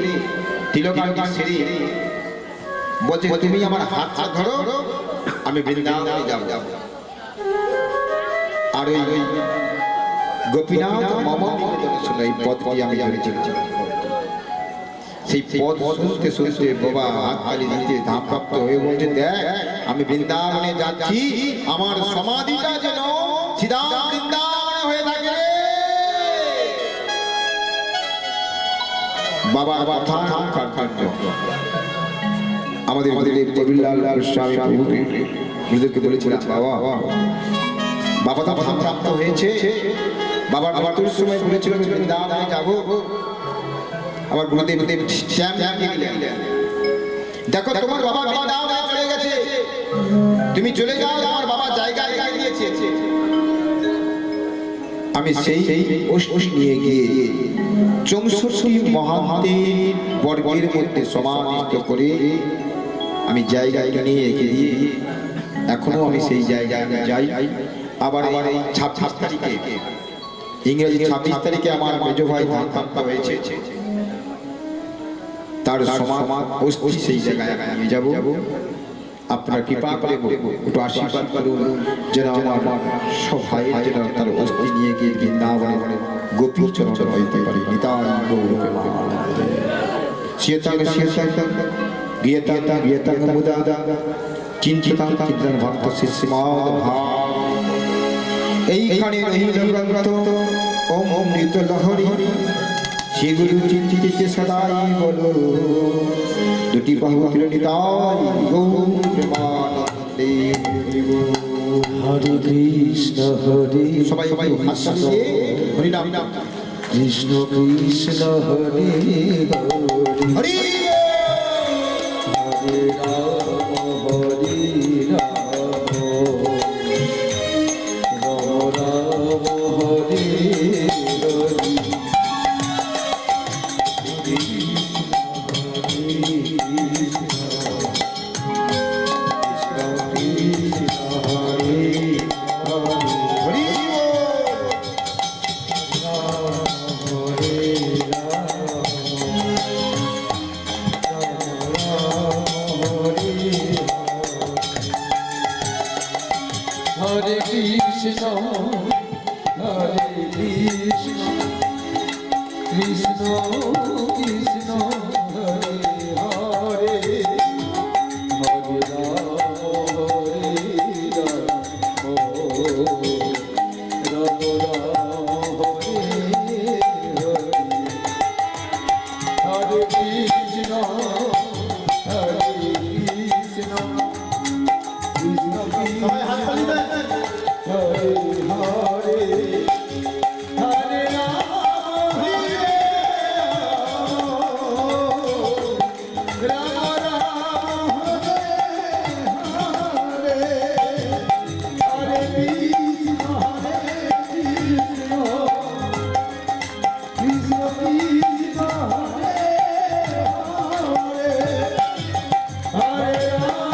তিলকাঙ্কি সেরে বলছে, তুমি আমার হাতটা ধরো, আমি বৃন্দাবনে যাব। আর ওই গোপীনাথ মম নিবেদিত ছিল, এই পদটি আমি ধরেছিলাম। সেই পদ শুনতে শুনতে বাবা হাত তালি দিতে ধাপপ্রাপ্ত হয়ে বলছে, দেখ আমি বৃন্দাবনে যাচ্ছি, আমার সমাধিটা যেন সিধা বৃন্দাবনে হয়ে থাকে। বাবা আমাদের কবিরলাল স্বামী প্রভুকে বলেছিলাম, বাবা তো ধাপপ্রাপ্ত হয়েছে, বাবার মৃত্যুর সময় বলেছিল বৃন্দাবনে যাবো। আমার গুরুদেব দেখো তোমার বাবা বৃন্দাবনে চলে গেছে, তুমি চলে যাও, আমার বাবা জায়গা দিয়েছে। আমি সেই অষ্টি নিয়ে গিয়ে 64 মহান্তের বর্গের মধ্যে সমাধিত করে আমি জায়গাটা নিয়ে রেখে দিয়ে এখনো আমি সেই জায়গায় যাই। আবার এই 26 তারিখে, ইংরেজি 26 তারিখে আমার মেজ ভাই ধামপ্রাপ্ত হয়েছে, তার সমাধি অস্থি সেই জায়গায় নিয়ে যাব। আপনার কৃপা করে একটু আশীর্বাদ করুন যেন আমার সব ভাইয়ের যেন তার অস্থি নিয়ে গিয়ে বৃন্দাবনে গোপী চরণ হইতে পারি। নিতাই ভক্ত শিষ্যমাদ ভাব এইখানে ওম অমৃত লহরী সেগুলো চিন্তিতে সদাই বলো, দুটি বাহু নিতাই গৌর প্রেমানন্দে। হরে কৃষ্ণ হরে সবাই হরি নাম কৃষ্ণ কৃষ্ণ হরে হরে হরে রাম হরে Ram Ram Ram Hare Hare. Hare Krishna, Hare Krishna, Krishna Krishna, Hare Hare, Hare Rama, Hare Rama, Rama Rama, Hare Hare, Hare Krishna, Hare Krishna, Krishna Krishna, Hare Hare, Hare Rama, Rama Rama, Hare Hare, Hare Krishna, Krishna Krishna, Hare Hare, Hare Rama,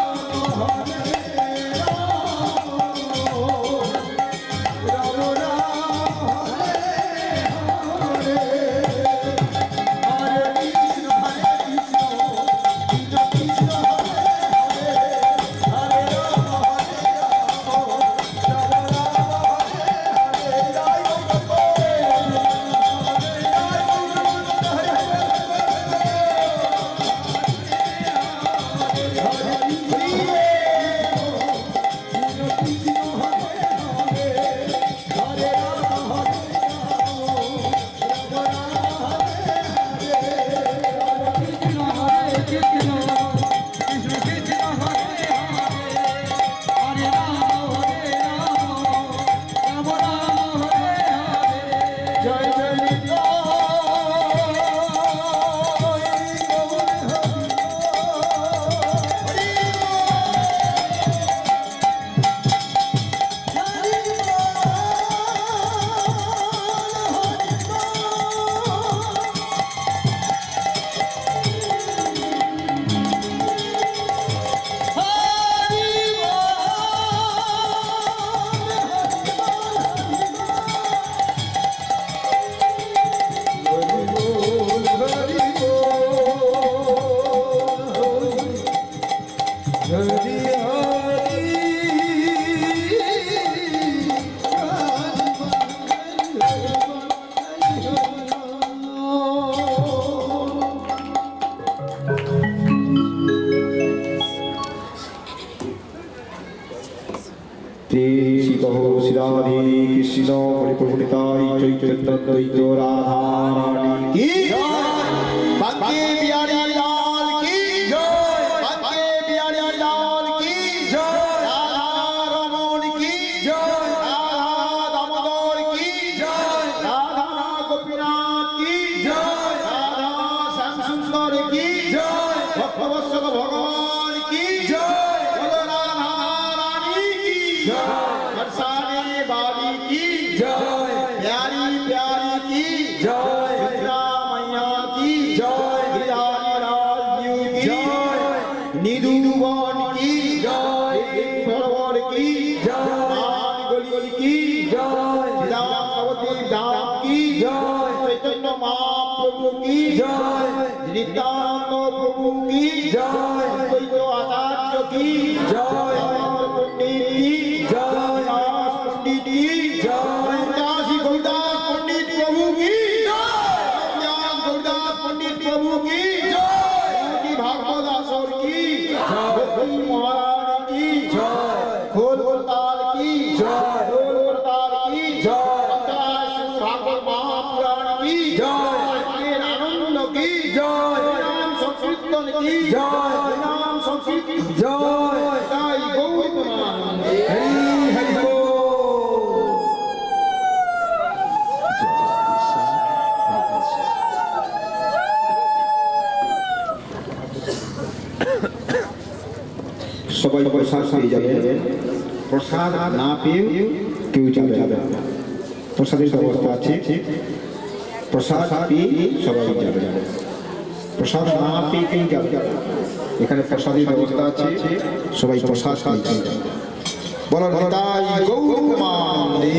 Shri কহ শ্রীরাধে কৃষ্ণ পরিপূর্ণিতাই চৈতন্য দ্বৈত রাধারানী কি বাঁকে বিহারি লাল কি জয়, বাঁকে বিহারি লাল কি জয়, রাধা রমণ কি জয়, রাধা দামোদর কি জয়, রাধা গোপীনাথ কি জয়, রাধা শ্যামসুন্দর কি জয়, ভক্তবৎসল ভগবান কি জয়, বলো রাধা রানী কি জয়, বরসানে বালি কি জয়, प्यारी प्यारी की जय, दुर्गा मैया की जय, गिरिधारी लाल जी की जय, निधुवन की जय, भरवर की जय, गली की जय, रामवती धाम की जय, चैतन्य महाप्रभु की जय, नित्यानंद प्रभु की जय, अद्वैत आचार्य की जय, पंडित की जय, व्यास पंडित की जय, काशी गौरदास पंडित प्रभु की जय, ज्ञान गौरदास पंडित प्रभु की जय, योगी भागवत दासों की जय, गोकुल महारानी की जय, खोल ताल की जय, खोल ताल की जय, अंतराश्रम भागवत महापुराण की जय, आनंद की जय, नाम संकीर्तन की जय, नाम संकीर्तन जय, जय गौर प्रेमानंद हरि हरि बोल। সবাই প্রসাদ পেয়ে যাবে প্রসাদ না পেয়ে কেউ যাবে প্রসাদের ব্যবস্থা আছে প্রসাদ পেয়ে সবাই যাবে প্রসাদ না পেয়ে কেউ যাবে এখানে প্রসাদের ব্যবস্থা আছে সবাই প্রসাদ পেয়ে যাবে বলো নিতাই গৌর প্রেমানন্দে